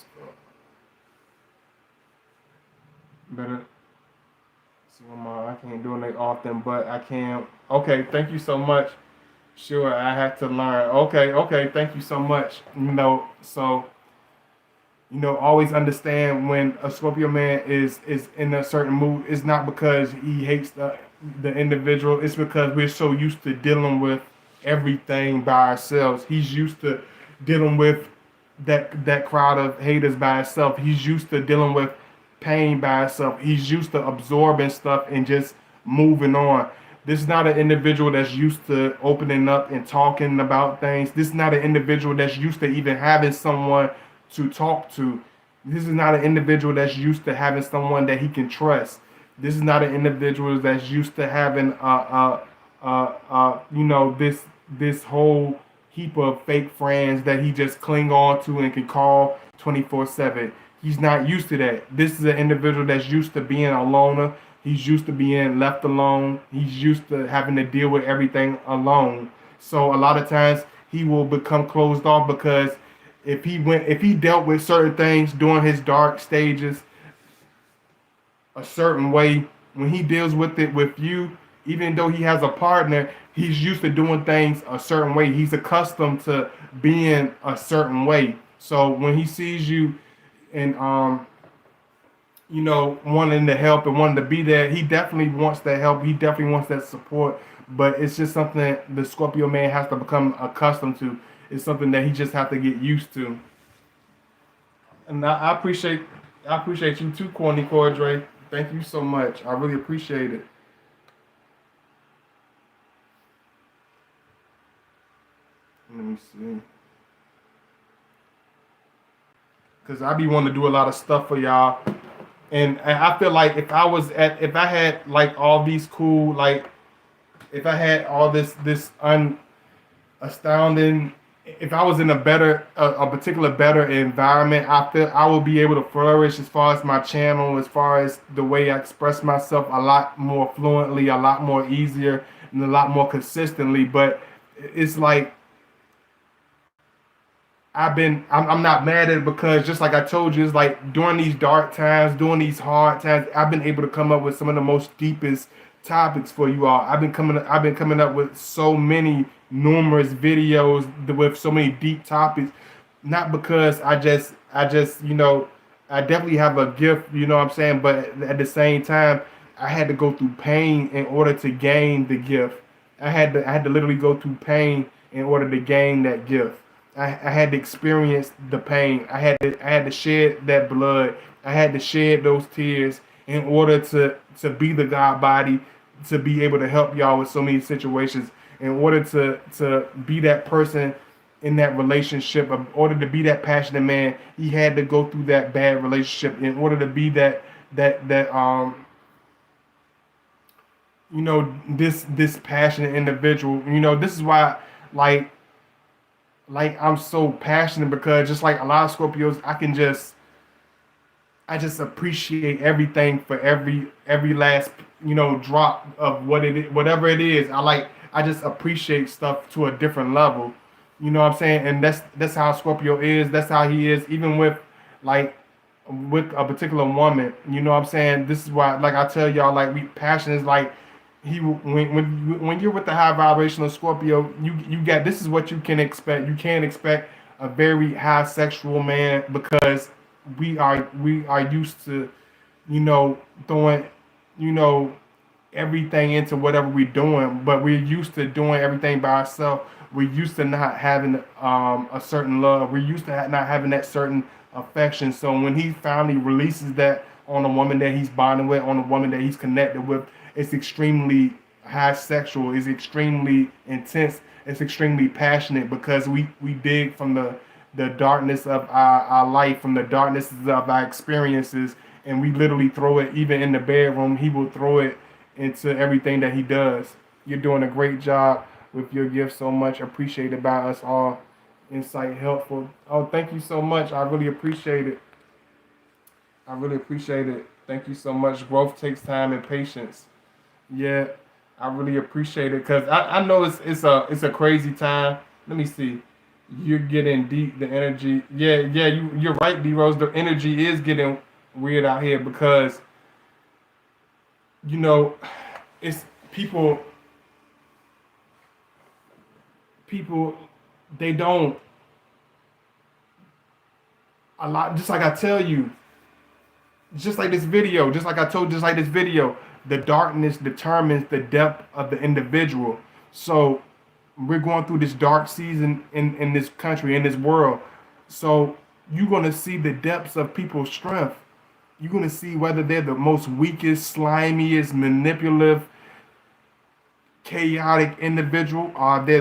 Better see I can't do it often, but I can. Okay, thank you so much. Sure, I have to learn. Okay, thank you so much. You know, so always understand when a Scorpio man is in a certain mood. It's not because he hates the individual. It's because we're so used to dealing with everything by ourselves. He's used to dealing with that crowd of haters by himself. He's used to dealing with pain by himself. He's used to absorbing stuff and just moving on. This is not an individual that's used to opening up and talking about things. This is not an individual that's used to even having someone to talk to. This is not an individual that's used to having someone that he can trust. This is not an individual that's used to having this whole heap of fake friends that he just cling on to and can call 24/7. He's not used to that. This is an individual that's used to being a loner. He's used to being left alone. He's used to having to deal with everything alone. So a lot of times he will become closed off because if he dealt with certain things during his dark stages a certain way, when he deals with it with you, even though he has a partner, he's used to doing things a certain way. He's accustomed to being a certain way. So when he sees you and wanting to help and wanting to be there, he definitely wants that help. He definitely wants that support. But it's just something the Scorpio man has to become accustomed to. It's something that he just has to get used to. And I appreciate you too, Courtney Cordray. Thank you so much. I really appreciate it. Let me see. Because I be wanting to do a lot of stuff for y'all. And I feel like if I had like all these cool, like if I had all this astounding, if I was in a particular better environment, I feel I will be able to flourish as far as my channel, as far as the way I express myself a lot more fluently, a lot more easier, and a lot more consistently. But it's like I'm not mad at it because just like I told you, it's like during these dark times, during these hard times, I've been able to come up with some of the most deepest topics for you all. I've been coming up with so many numerous videos with so many deep topics, not because I just I definitely have a gift, you know what I'm saying, but at the same time I had to go through pain in order to gain the gift. I had to literally go through pain in order to gain that gift. I had to experience the pain. I had to shed that blood. I had to shed those tears in order to be the God body, to be able to help y'all with so many situations, in order to be that person in that relationship. In order to be that passionate man, he had to go through that bad relationship. In order to be that this passionate individual. This is why, like I'm so passionate, because just like a lot of Scorpios, I just appreciate everything for every last drop of what it is, whatever it is. I just appreciate stuff to a different level. You know what I'm saying? And that's how Scorpio is. That's how he is, even like with a particular woman. You know what I'm saying? This is why, like I tell y'all, like we passion is like when you're with the high vibrational Scorpio, you got, this is what you can expect. You can't expect a very high sexual man, because we are used to throwing you know everything into whatever we're doing, but we're used to doing everything by ourselves. We're used to not having a certain love. We're used to not having that certain affection. So when he finally releases that on a woman that he's bonding with, on a woman that he's connected with, it's extremely high sexual. It's extremely intense. It's extremely passionate, because we dig from the darkness of our life, from the darkness of our experiences, and we literally throw it. Even in the bedroom, he will throw it into everything that he does. You're doing a great job with your gift. So much appreciated by us all. Insight helpful. Oh, thank you so much. I really appreciate it. I really appreciate it. Thank you so much. Growth takes time and patience. Yeah, I really appreciate it, because I know it's a crazy time. Let me see. You're getting deep. The energy. Yeah. You're right, D Rose. The energy is getting weird out here, because you know it's people they don't a lot, just like I tell you, just like this video, just like I told, just like this video, the darkness determines the depth of the individual. So we're going through this dark season in this country, in this world. So you're gonna see the depths of people's strength. You're gonna see whether they're the most weakest, slimiest, manipulative, chaotic individual. Are they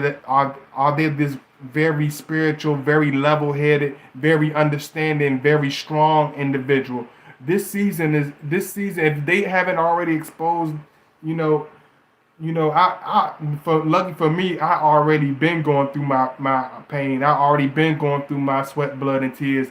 this very spiritual, very level-headed, very understanding, very strong individual? This season, if they haven't already exposed, you know, I for lucky for me, I already been going through my pain. I already been going through my sweat, blood, and tears.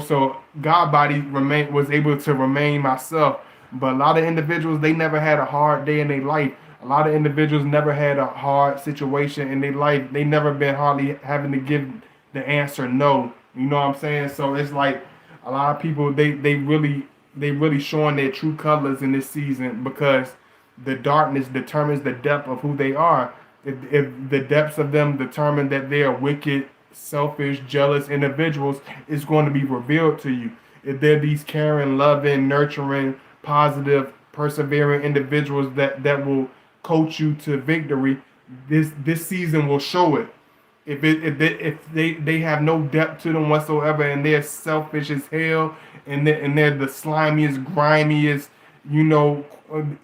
So God body remain was able to remain myself. But a lot of individuals, they never had a hard day in their life. A lot of individuals never had a hard situation in their life. They never been hardly having to give the answer no. You know what I'm saying? So it's like a lot of people, they really showing their true colors in this season, because the darkness determines the depth of who they are. If the depths of them determine that they are wicked, selfish, jealous individuals, it's going to be revealed to you. If they're these caring, loving, nurturing, positive, persevering individuals that will coach you to victory, this season will show it. If they have no depth to them whatsoever, and they're selfish as hell, and they're the slimiest, grimiest,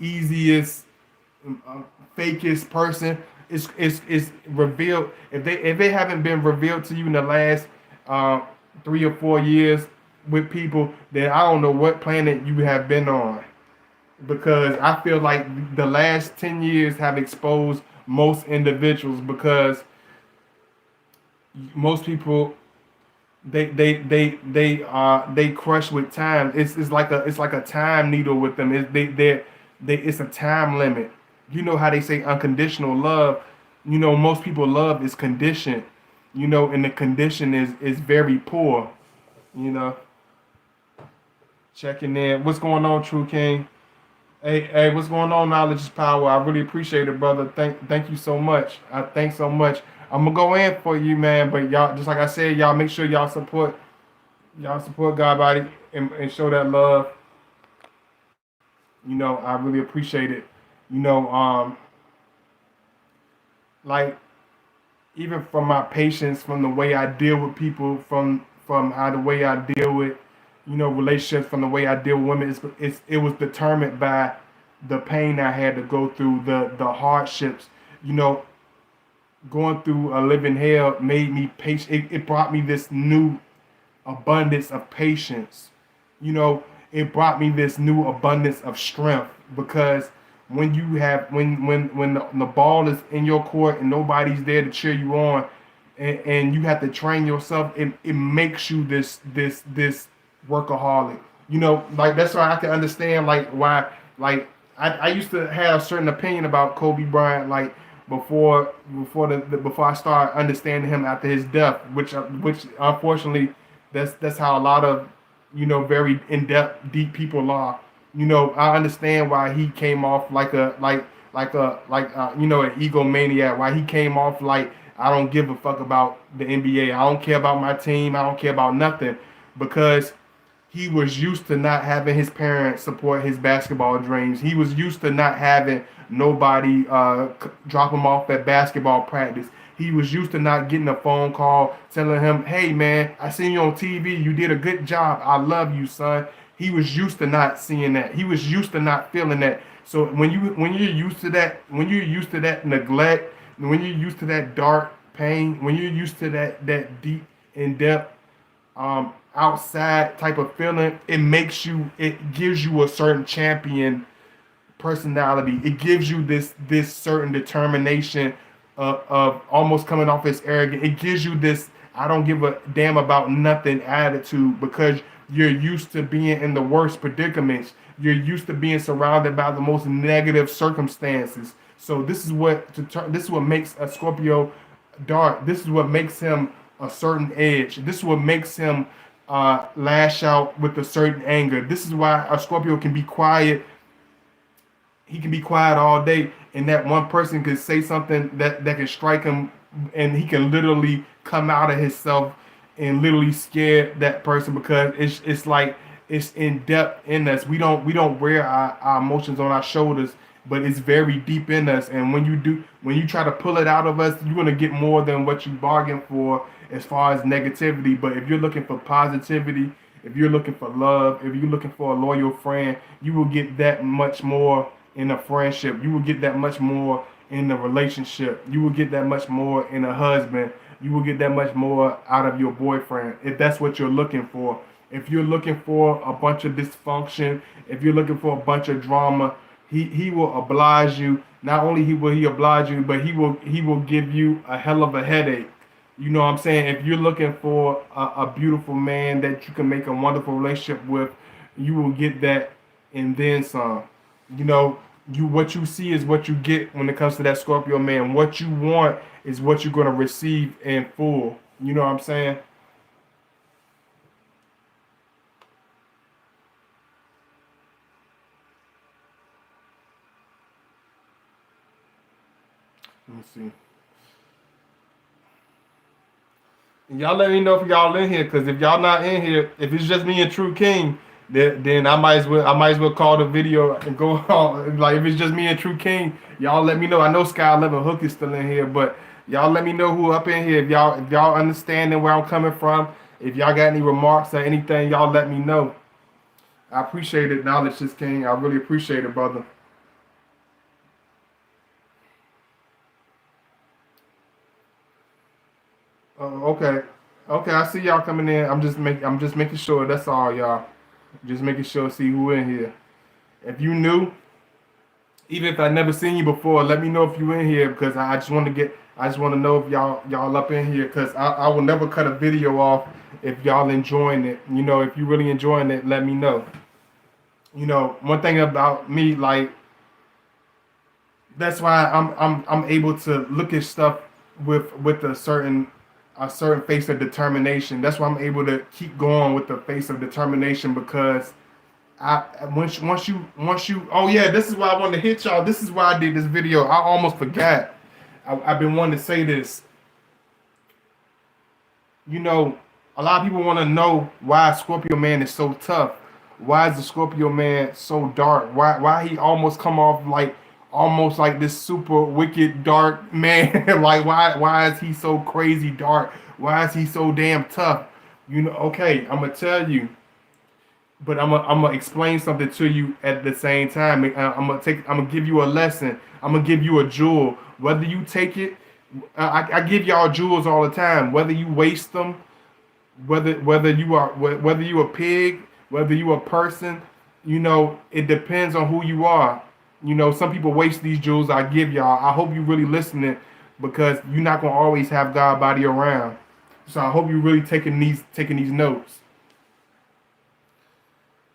easiest, fakest person, it's revealed. If they haven't been revealed to you in the last 3 or 4 years with people, then I don't know what planet you have been on, because I feel like the last 10 years have exposed most individuals, because most people, they crush with time. It's like a time needle with them. It's a time limit. You know how they say unconditional love. Most people love is conditioned. And the condition is very poor. You know, checking in. What's going on, True King? Hey, what's going on? Knowledge is power. I really appreciate it, brother. Thank you so much. I thank so much. I'm gonna go in for you, man. But y'all, just like I said, y'all make sure y'all support God body, and show that love. I really appreciate it. You know, um, like even from my patience, from the way I deal with people, from how the way I deal with, relationships, from the way I deal with women, it was determined by the pain I had to go through, the hardships. You know, going through a living hell made me patient. It brought me this new abundance of patience. You know, it brought me this new abundance of strength because when the ball is in your court and nobody's there to cheer you on, and you have to train yourself, it makes you this workaholic. Like that's why I can understand like why like I used to have a certain opinion about Kobe Bryant like before I started understanding him after his death, which unfortunately that's how a lot of very in depth deep people are. I understand why he came off like an egomaniac. Why he came off like I don't give a fuck about the NBA. I don't care about my team. I don't care about nothing because he was used to not having his parents support his basketball dreams. He was used to not having nobody drop him off at basketball practice. He was used to not getting a phone call telling him, "Hey man, I seen you on TV. You did a good job. I love you, son." He was used to not seeing that. He was used to not feeling that. So when you're used to that, when you're used to that neglect, when you're used to that dark pain, when you're used to that deep in depth outside type of feeling, it gives you a certain champion personality. It gives you this certain determination of almost coming off as arrogant. It gives you this I don't give a damn about nothing attitude because you're used to being in the worst predicaments. You're used to being surrounded by the most negative circumstances. So this is what makes a Scorpio dark. This is what makes him a certain edge. This is what makes him lash out with a certain anger. This is why a Scorpio can be quiet. He can be quiet all day, and that one person could say something that can strike him, and he can literally come out of himself and literally scare that person because it's like it's in depth in us. We don't wear our emotions on our shoulders, but it's very deep in us. And when you try to pull it out of us, you're gonna get more than what you bargained for as far as negativity. But if you're looking for positivity, if you're looking for love, if you're looking for a loyal friend, you will get that much more in a friendship. You will get that much more in a relationship. You will get that much more in a husband. You will get that much more out of your boyfriend if that's what you're looking for. If you're looking for a bunch of dysfunction, if you're looking for a bunch of drama, he will oblige you. Not only will he oblige you, but he will give you a hell of a headache. You know what I'm saying? If you're looking for a beautiful man that you can make a wonderful relationship with, you will get that and then some. You know, what you see is what you get when it comes to that Scorpio man. What you want is what you're gonna receive in full. You know what I'm saying? Let me see. And y'all let me know if y'all in here, cause if y'all not in here, if it's just me and True King, then I might as well call the video and go on. Like if it's just me and True King, y'all let me know. I know Sky 11 Hook is still in here, but y'all let me know who up in here. If y'all understanding where I'm coming from, if y'all got any remarks or anything, y'all let me know. I appreciate it, Knowledge is King. I really appreciate it, brother. Okay, okay. I see y'all coming in. I'm just making sure. That's all, y'all. Just making sure. See who in here. If you new, even if I never seen you before, let me know if you in here because I just want to get. I just want to know if y'all up in here because I will never cut a video off if y'all enjoying it. If you really enjoying it, let me know. One thing about me, like that's why I'm able to look at stuff with a certain face of determination. That's why I'm able to keep going with the face of determination because I once you oh yeah, this is why I wanted to hit y'all. This is why I did this video. I almost forgot. I've been wanting to say this. You know, a lot of people want to know why Scorpio man is so tough. Why is the Scorpio man so dark? Why he almost come off like almost like this super wicked dark man. Like why is he so crazy dark? Why is he so damn tough? You know, okay, I'm gonna tell you, but I'm gonna explain something to you at the same time. I'm gonna give you a lesson. I'm gonna give you a jewel. Whether you take it, I give y'all jewels all the time. Whether you waste them, whether you a pig, whether you a person, you know, it depends on who you are. You know, some people waste these jewels I give y'all. I hope you really listening because you're not gonna always have God body around. So I hope you really taking these notes.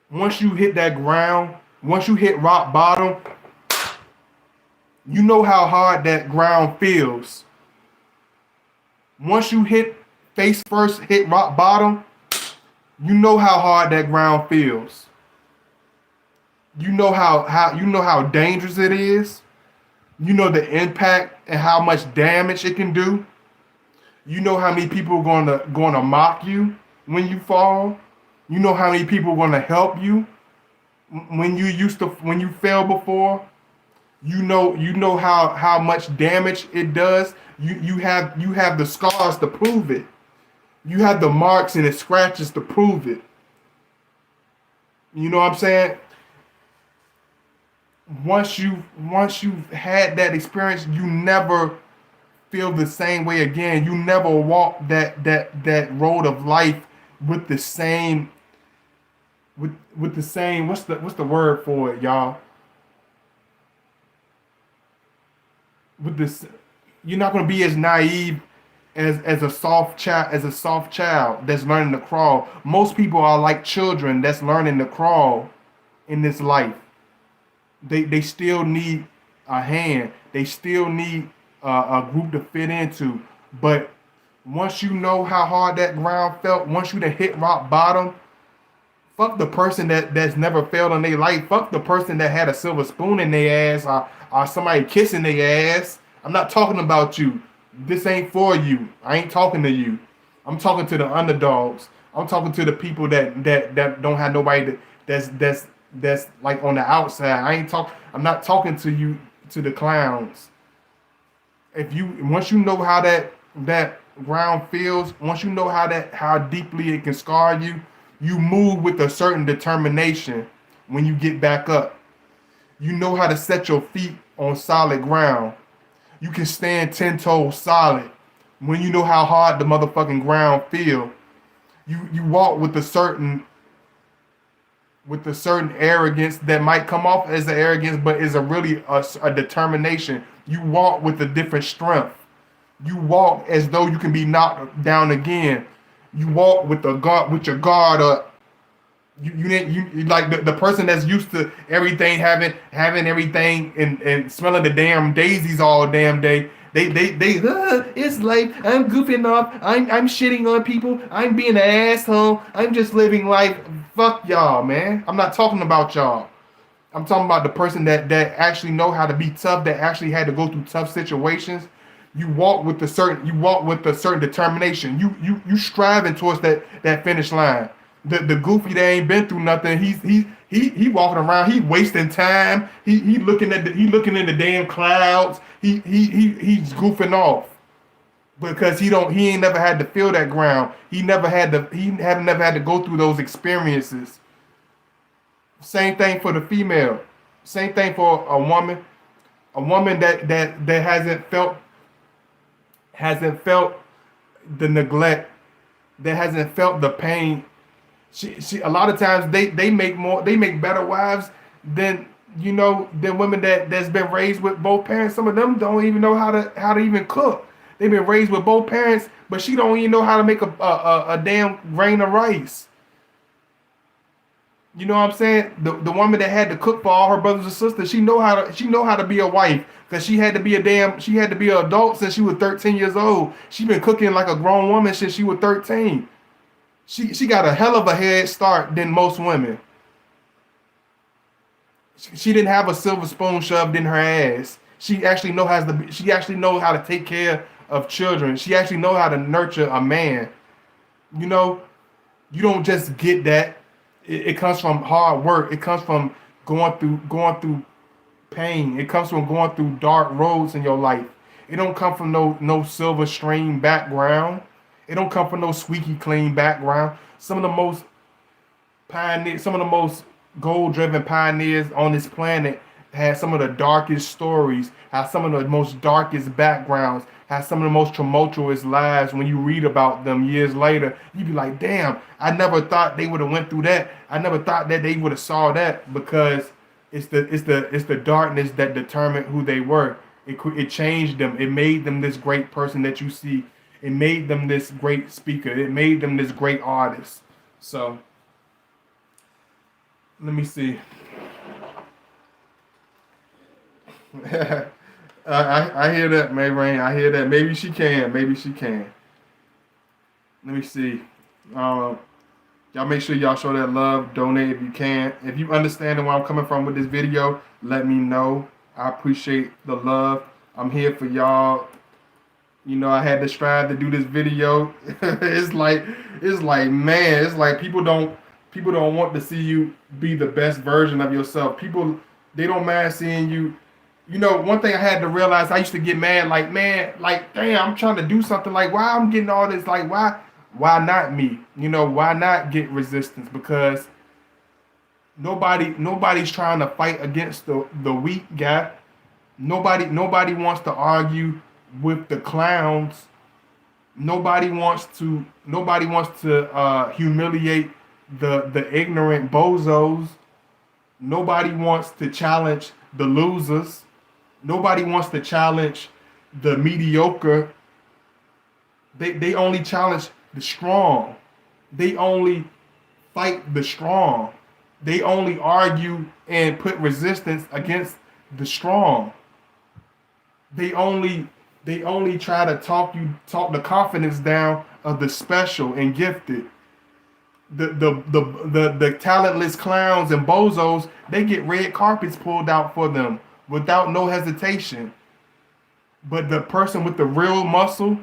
Once you hit that ground, once you hit rock bottom, you know how hard that ground feels. Once you hit face first, hit rock bottom, you know how hard that ground feels. You know how dangerous it is. You know the impact and how much damage it can do. You know how many people are gonna mock you when you fall. You know how many people are gonna help you when you fell before. You know how much damage it does. You have the scars to prove it. You have the marks and the scratches to prove it. You know what I'm saying? Once you've had that experience, you never feel the same way again. You never walk that road of life with the same with the same what's the word for it, y'all? With this, you're not gonna be as naive as a soft child that's learning to crawl. Most people are like children that's learning to crawl in this life. They still need a hand. They still need a group to fit into. But once you know how hard that ground felt, once you done hit rock bottom, fuck the person that's never failed in their life. Fuck the person that had a silver spoon in their ass or somebody kissing their ass. I'm not talking about you. This ain't for you. I ain't talking to you. I'm talking to the underdogs. I'm talking to the people that don't have nobody that's like on the outside. I'm not talking to you, to the clowns. If you Once you know how that ground feels, once you know how deeply it can scar you, you move with a certain determination when you get back up. You know how to set your feet on solid ground. You can stand 10 toes solid when you know how hard the motherfucking ground feel. You walk with a certain arrogance that might come off as an arrogance, but is a determination. You walk with a different strength. You walk as though you can be knocked down again. You walk with your guard up. You like the person that's used to everything having everything and smelling the damn daisies all damn day. It's like I'm goofing off. I'm shitting on people. I'm being an asshole. I'm just living life. Fuck y'all, man. I'm not talking about y'all. I'm talking about the person that actually know how to be tough. That actually had to go through tough situations. You walk with a certain determination. You striving towards that finish line. The goofy that ain't been through nothing. He walking around. He wasting time. He looking in the damn clouds. He's goofing off because he ain't never had to feel that ground. He never had to go through those experiences. Same thing for the female. Same thing for a woman. A woman that hasn't felt the neglect, that hasn't felt the pain. She a lot of times they make better wives than than women that's been raised with both parents. Some of them don't even know how to even cook. They've been raised with both parents, but she don't even know how to make a damn grain of rice. You know what I'm saying? The woman that had to cook for all her brothers and sisters, she know how to be a wife because she had to be an adult since she was 13 years old. She been cooking like a grown woman since she was 13. She got a hell of a head start than most women. She didn't have a silver spoon shoved in her ass. She actually knows how to take care of children. She actually knows how to nurture a man. You know, you don't just get that. It comes from hard work. It comes from going through pain. It comes from going through dark roads in your life. It don't come from no silver stream background. It don't come from no squeaky clean background. Some of the most goal driven pioneers on this planet had some of the darkest stories, have some of the most darkest backgrounds, have some of the most tumultuous lives. When you read about them years later, you be like, damn, I never thought they would have went through that. I never thought that they would have saw that, because it's the darkness that determined who they were. It changed them. It made them this great person that you see. It made them this great speaker. It made them this great artist. So let me see. I hear that, May Rain. I hear that. Maybe she can. Maybe she can. Let me see. Y'all make sure y'all show that love. Donate if you can. If you understand where I'm coming from with this video, let me know. I appreciate the love. I'm here for y'all. You know, I had to strive to do this video. it's like man, it's like people don't want to see you be the best version of yourself. People, they don't mind seeing you. You know, one thing I had to realize, I used to get mad, like, man, like, damn, I'm trying to do something, like, why I'm getting all this, like, why not me? You know, why not get resistance? Because nobody's trying to fight against the weak guy. Nobody wants to argue with the clowns. Nobody wants to humiliate the ignorant bozos. Nobody wants to challenge the losers. Nobody wants to challenge the mediocre. They only challenge the strong. They only fight the strong. They only argue and put resistance against the strong. They only try to talk the confidence down of the special and gifted. The talentless clowns and bozos, they get red carpets pulled out for them without no hesitation. But the person with the real muscle,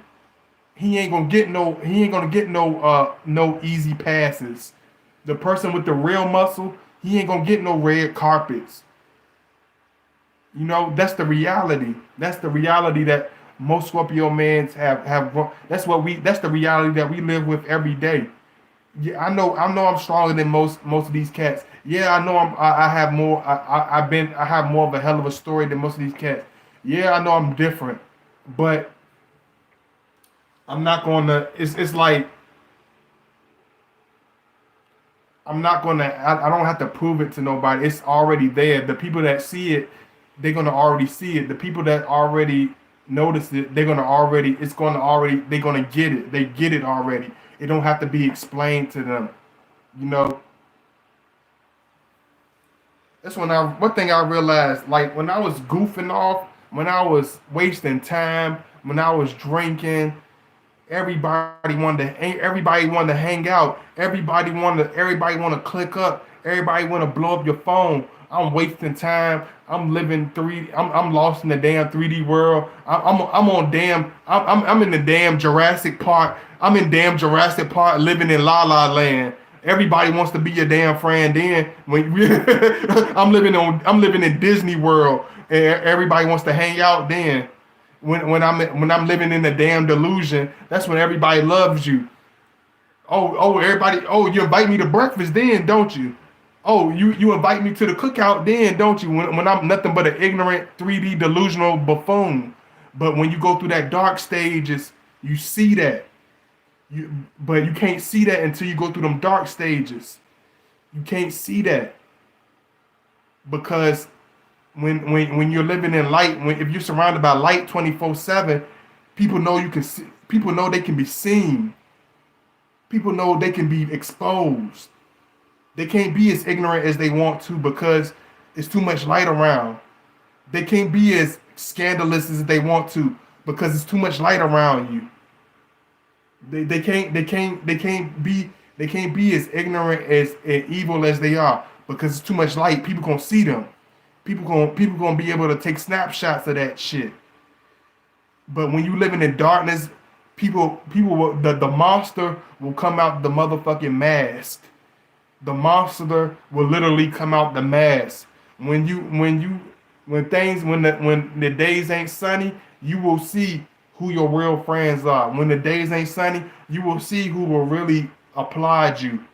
he ain't gonna get no easy passes. The person with the real muscle, he ain't gonna get no red carpets. You know, that's the reality. That's the reality that most Scorpio men have. That's the reality that we live with every day. Yeah, I know I'm stronger than most of these cats. Yeah, I know I have more. I have more of a hell of a story than most of these cats. Yeah, I know I'm different, but I'm not gonna. It's like I'm not gonna. I don't have to prove it to nobody. It's already there. The people that see it, they're gonna already see it. The people that already notice it, they're gonna already. It's gonna already. They're gonna get it. They get it already. It don't have to be explained to them. You know. That's one thing I realized. Like when I was goofing off, when I was wasting time, when I was drinking. Everybody wanted to hang out. Everybody wanted to click up. Everybody want to blow up your phone. I'm wasting time. I'm living I'm lost in the damn 3D world. I'm in the damn Jurassic Park. I'm in damn Jurassic Park living in La La Land. Everybody wants to be your damn friend. Then when I'm living in Disney World and everybody wants to hang out then. When I'm living in the damn delusion, that's when everybody loves you. Everybody. Oh, you invite me to breakfast, then don't you? Oh, you invite me to the cookout, then don't you? When I'm nothing but an ignorant 3D delusional buffoon. But when you go through that dark stages, you see that. But you can't see that until you go through them dark stages. You can't see that because. When you're living in light, if you're surrounded by light 24/7, people know you can see. People know they can be seen. People know they can be exposed. They can't be as ignorant as they want to because it's too much light around. They can't be as scandalous as they want to because it's too much light around you. They can't be as ignorant as and evil as they are because it's too much light. People gonna see them. People gonna be able to take snapshots of that shit. But when you living in darkness, the monster will come out the motherfucking mask. The monster will literally come out the mask. When you When the days ain't sunny, you will see who your real friends are. When the days ain't sunny, you will see who will really applaud you.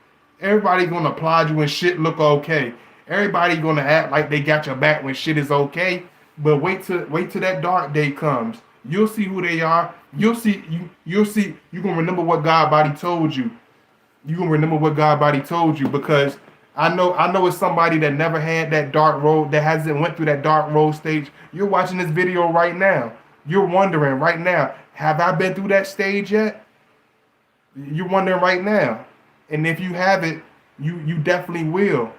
Everybody gonna applaud you when shit look okay. Everybody gonna act like they got your back when shit is okay. But wait till that dark day comes. You'll see who they are. You'll see you gonna remember what God body told you. You gonna remember what God body told you, because I know it's somebody that never had that dark road, that hasn't went through that dark road stage. You're watching this video right now. You're wondering right now, have I been through that stage yet? You're wondering right now. And if you haven't, you definitely will.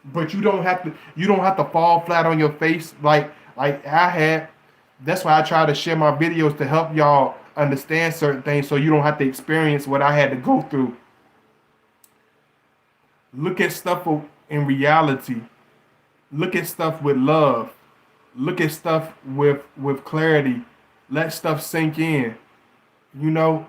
But you don't have to fall flat on your face like I had. That's why I try to share my videos to help y'all understand certain things, so you don't have to experience what I had to go through. Look at stuff in reality. Look at stuff with love. Look at stuff with clarity. Let stuff sink in. You know,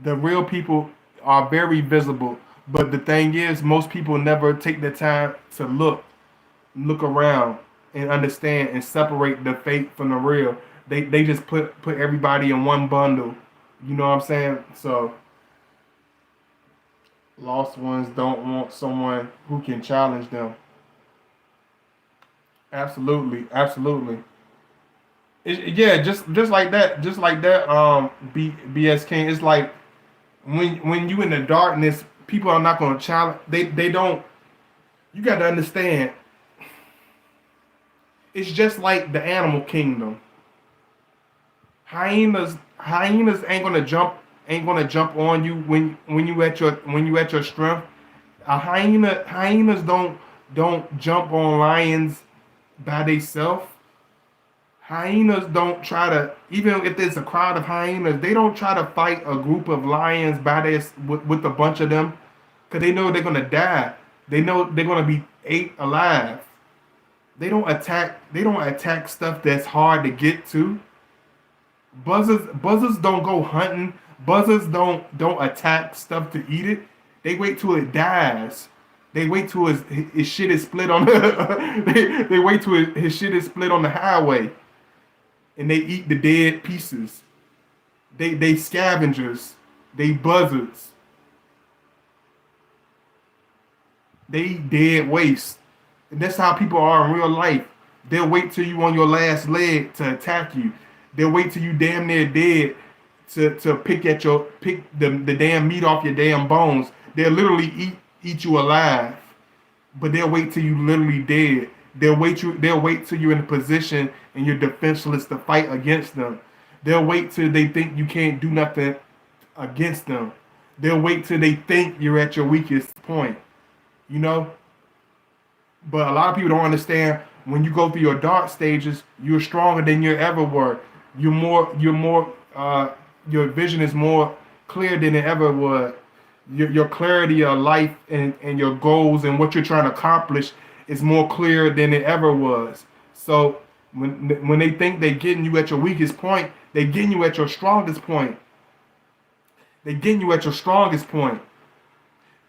the real people are very visible, but the thing is, most people never take the time to look around and understand and separate the fake from the real. They just put everybody in one bundle. You know what I'm saying? So lost ones don't want someone who can challenge them. Absolutely, absolutely. Yeah, just like that, just like that. BS King. It's like when you in the darkness, people are not gonna challenge. They don't. You got to understand. It's just like the animal kingdom. Hyenas ain't gonna jump on you when you at your strength. Hyenas don't jump on lions by themselves. Hyenas don't try to, even if there's a crowd of hyenas, they don't try to fight a group of lions with a bunch of them, because they know they're gonna die. They know they're gonna be ate alive. They don't attack stuff that's hard to get to. Buzzards don't go hunting. Buzzards don't attack stuff to eat it. They wait till it dies. They wait till his shit is split on they wait till his shit is split on the highway, and they eat the dead pieces. They scavengers. They buzzards. They eat dead waste. And that's how people are in real life. They'll wait till you on your last leg to attack you. They'll wait till you damn near dead to pick the damn meat off your damn bones. They'll literally eat you alive. But they'll wait till you literally dead. They'll wait till you're in a position and you're defenseless to fight against them. They'll wait till they think you can't do nothing against them. They'll wait till they think you're at your weakest point. You know? But a lot of people don't understand, when you go through your dark stages, you're stronger than you ever were. Your vision is more clear than it ever was. Your clarity of life and your goals and what you're trying to accomplish is more clear than it ever was. So when they think they're getting you at your weakest point, they're getting you at your strongest point. They're getting you at your strongest point.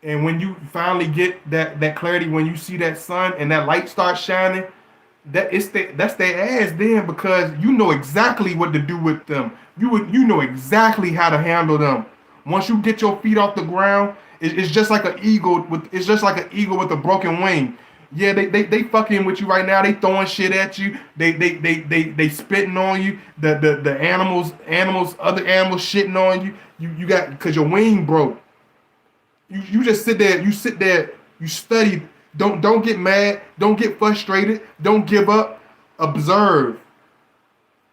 And when you finally get that clarity, when you see that sun and that light starts shining, that's their ass then, because you know exactly what to do with them. You know exactly how to handle them. Once you get your feet off the ground, it's just like an eagle with a broken wing. Yeah, they fucking with you right now. They throwing shit at you. They spitting on you. The other animals shitting on you. You got, because your wing broke. You just sit there. You study. Don't get mad. Don't get frustrated. Don't give up. Observe.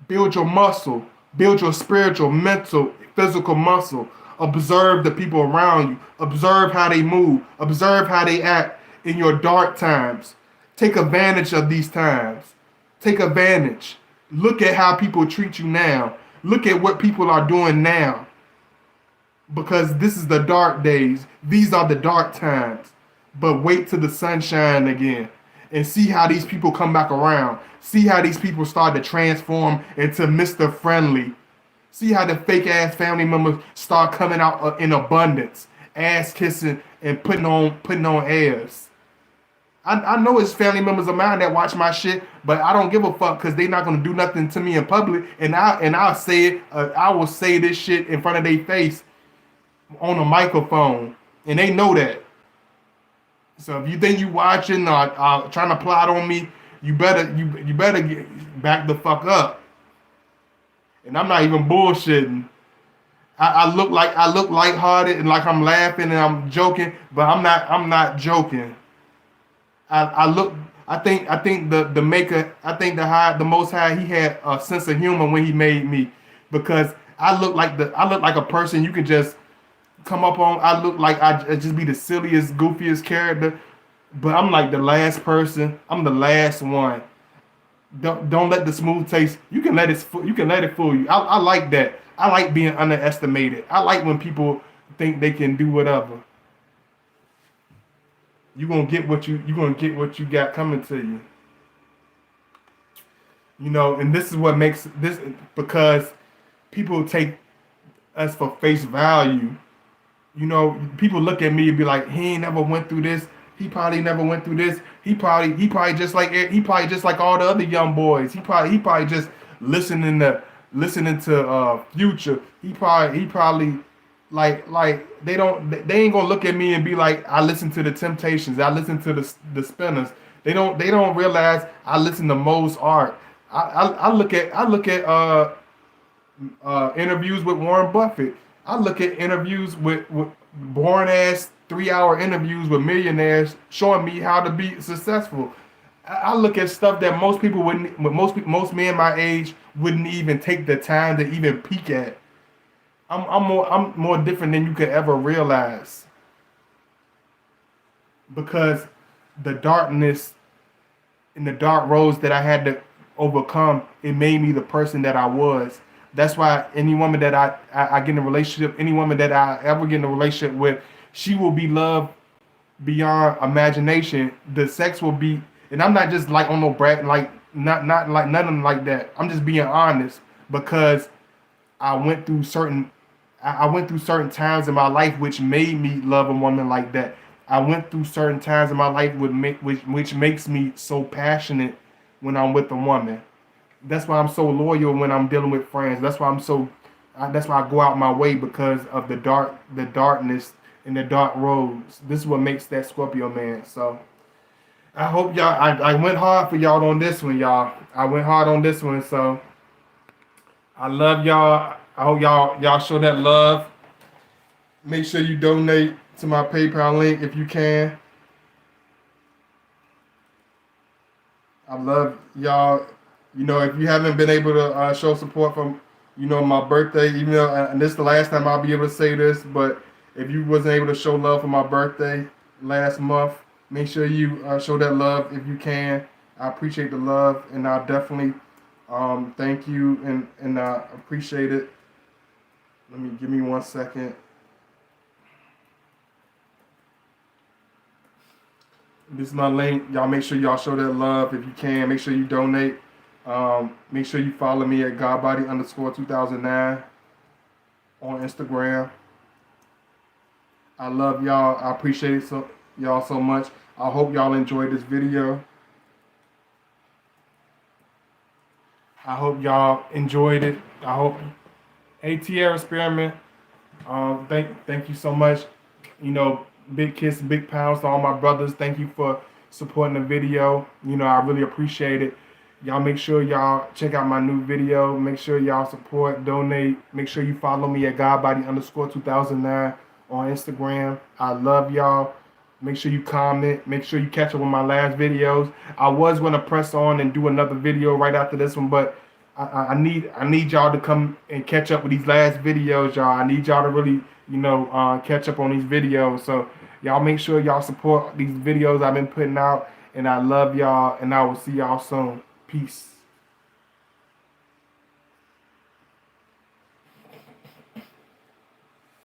Build your muscle. Build your spiritual, mental, physical muscle. Observe the people around you. Observe how they move. Observe how they act in your dark times. Take advantage of these times. Take advantage. Look at how people treat you now. Look at what people are doing now. Because this is the dark days. These are the dark times. But wait till the sun shine again and see how these people come back around. See how these people start to transform into Mr. Friendly. See how the fake ass family members start coming out in abundance, ass kissing and putting on airs. I know it's family members of mine that watch my shit, but I don't give a fuck because they not gonna do nothing to me in public. And I'll say it. I will say this shit in front of their face on a microphone, and they know that. So if you think you watching or trying to plot on me, you better back the fuck up. And I'm not even bullshitting. I look lighthearted and like I'm laughing and I'm joking, but I'm not joking. I look I think the maker the most high, he had a sense of humor when he made me, because I look like a person you can just come up on. I look like I just be the silliest, goofiest character, but I'm like the last person. I'm the last one. Don't let the smooth taste. You can let it fool you. I like that. I like being underestimated. I like when people think they can do whatever. You gonna get what you got coming to you. You know, and this is what makes this, because people take us for face value. You know, people look at me and be like, he ain't never went through this. He probably never went through this. He probably just like all the other young boys. He probably just listening to Future. He probably like they ain't gonna look at me and be like, I listen to the Temptations. I listen to the Spinners. They don't realize I listen to Mo's art. I look at interviews with Warren Buffett. I look at interviews with boring ass 3-hour interviews with millionaires showing me how to be successful. I look at stuff that most people wouldn't, most men my age wouldn't even take the time to even peek at. I'm more different than you could ever realize, because the darkness and the dark roads that I had to overcome, it made me the person that I was. That's why any woman that I get in a relationship, any woman that I ever get in a relationship with, she will be loved beyond imagination. The sex will be, and I'm not just like on no brat, like not like nothing like that. I'm just being honest, because I went through certain times in my life which made me love a woman like that. I went through certain times in my life which makes me so passionate when I'm with a woman. That's why I'm so loyal when I'm dealing with friends. That's why that's why I go out my way, because of the darkness and the dark roads. This is what makes that Scorpio man. So I hope y'all. I went hard for y'all on this one, y'all. I went hard on this one. So I love y'all. I hope y'all show that love. Make sure you donate to my PayPal link if you can. I love y'all. You know, if you haven't been able to show support from, my birthday, even though, and this is the last time I'll be able to say this, but if you wasn't able to show love for my birthday last month, make sure you show that love if you can. I appreciate the love, and I'll definitely thank you and appreciate it. Give me 1 second. This is my link. Y'all make sure y'all show that love if you can. Make sure you donate. Make sure you follow me at Godbody_2009 on Instagram. I love y'all. I appreciate y'all so much. I hope y'all enjoyed this video. I hope y'all enjoyed it. I hope ATR experiment. Thank you so much. Big kiss, big pounds to all my brothers. Thank you for supporting the video. I really appreciate it. Y'all make sure y'all check out my new video. Make sure y'all support, donate. Make sure you follow me at Godbody_2009 on Instagram. I love y'all. Make sure you comment. Make sure you catch up with my last videos. I was going to press on and do another video right after this one, but I need y'all to come and catch up with these last videos, y'all. I need y'all to really, catch up on these videos. So y'all make sure y'all support these videos I've been putting out. And I love y'all, and I will see y'all soon. Peace.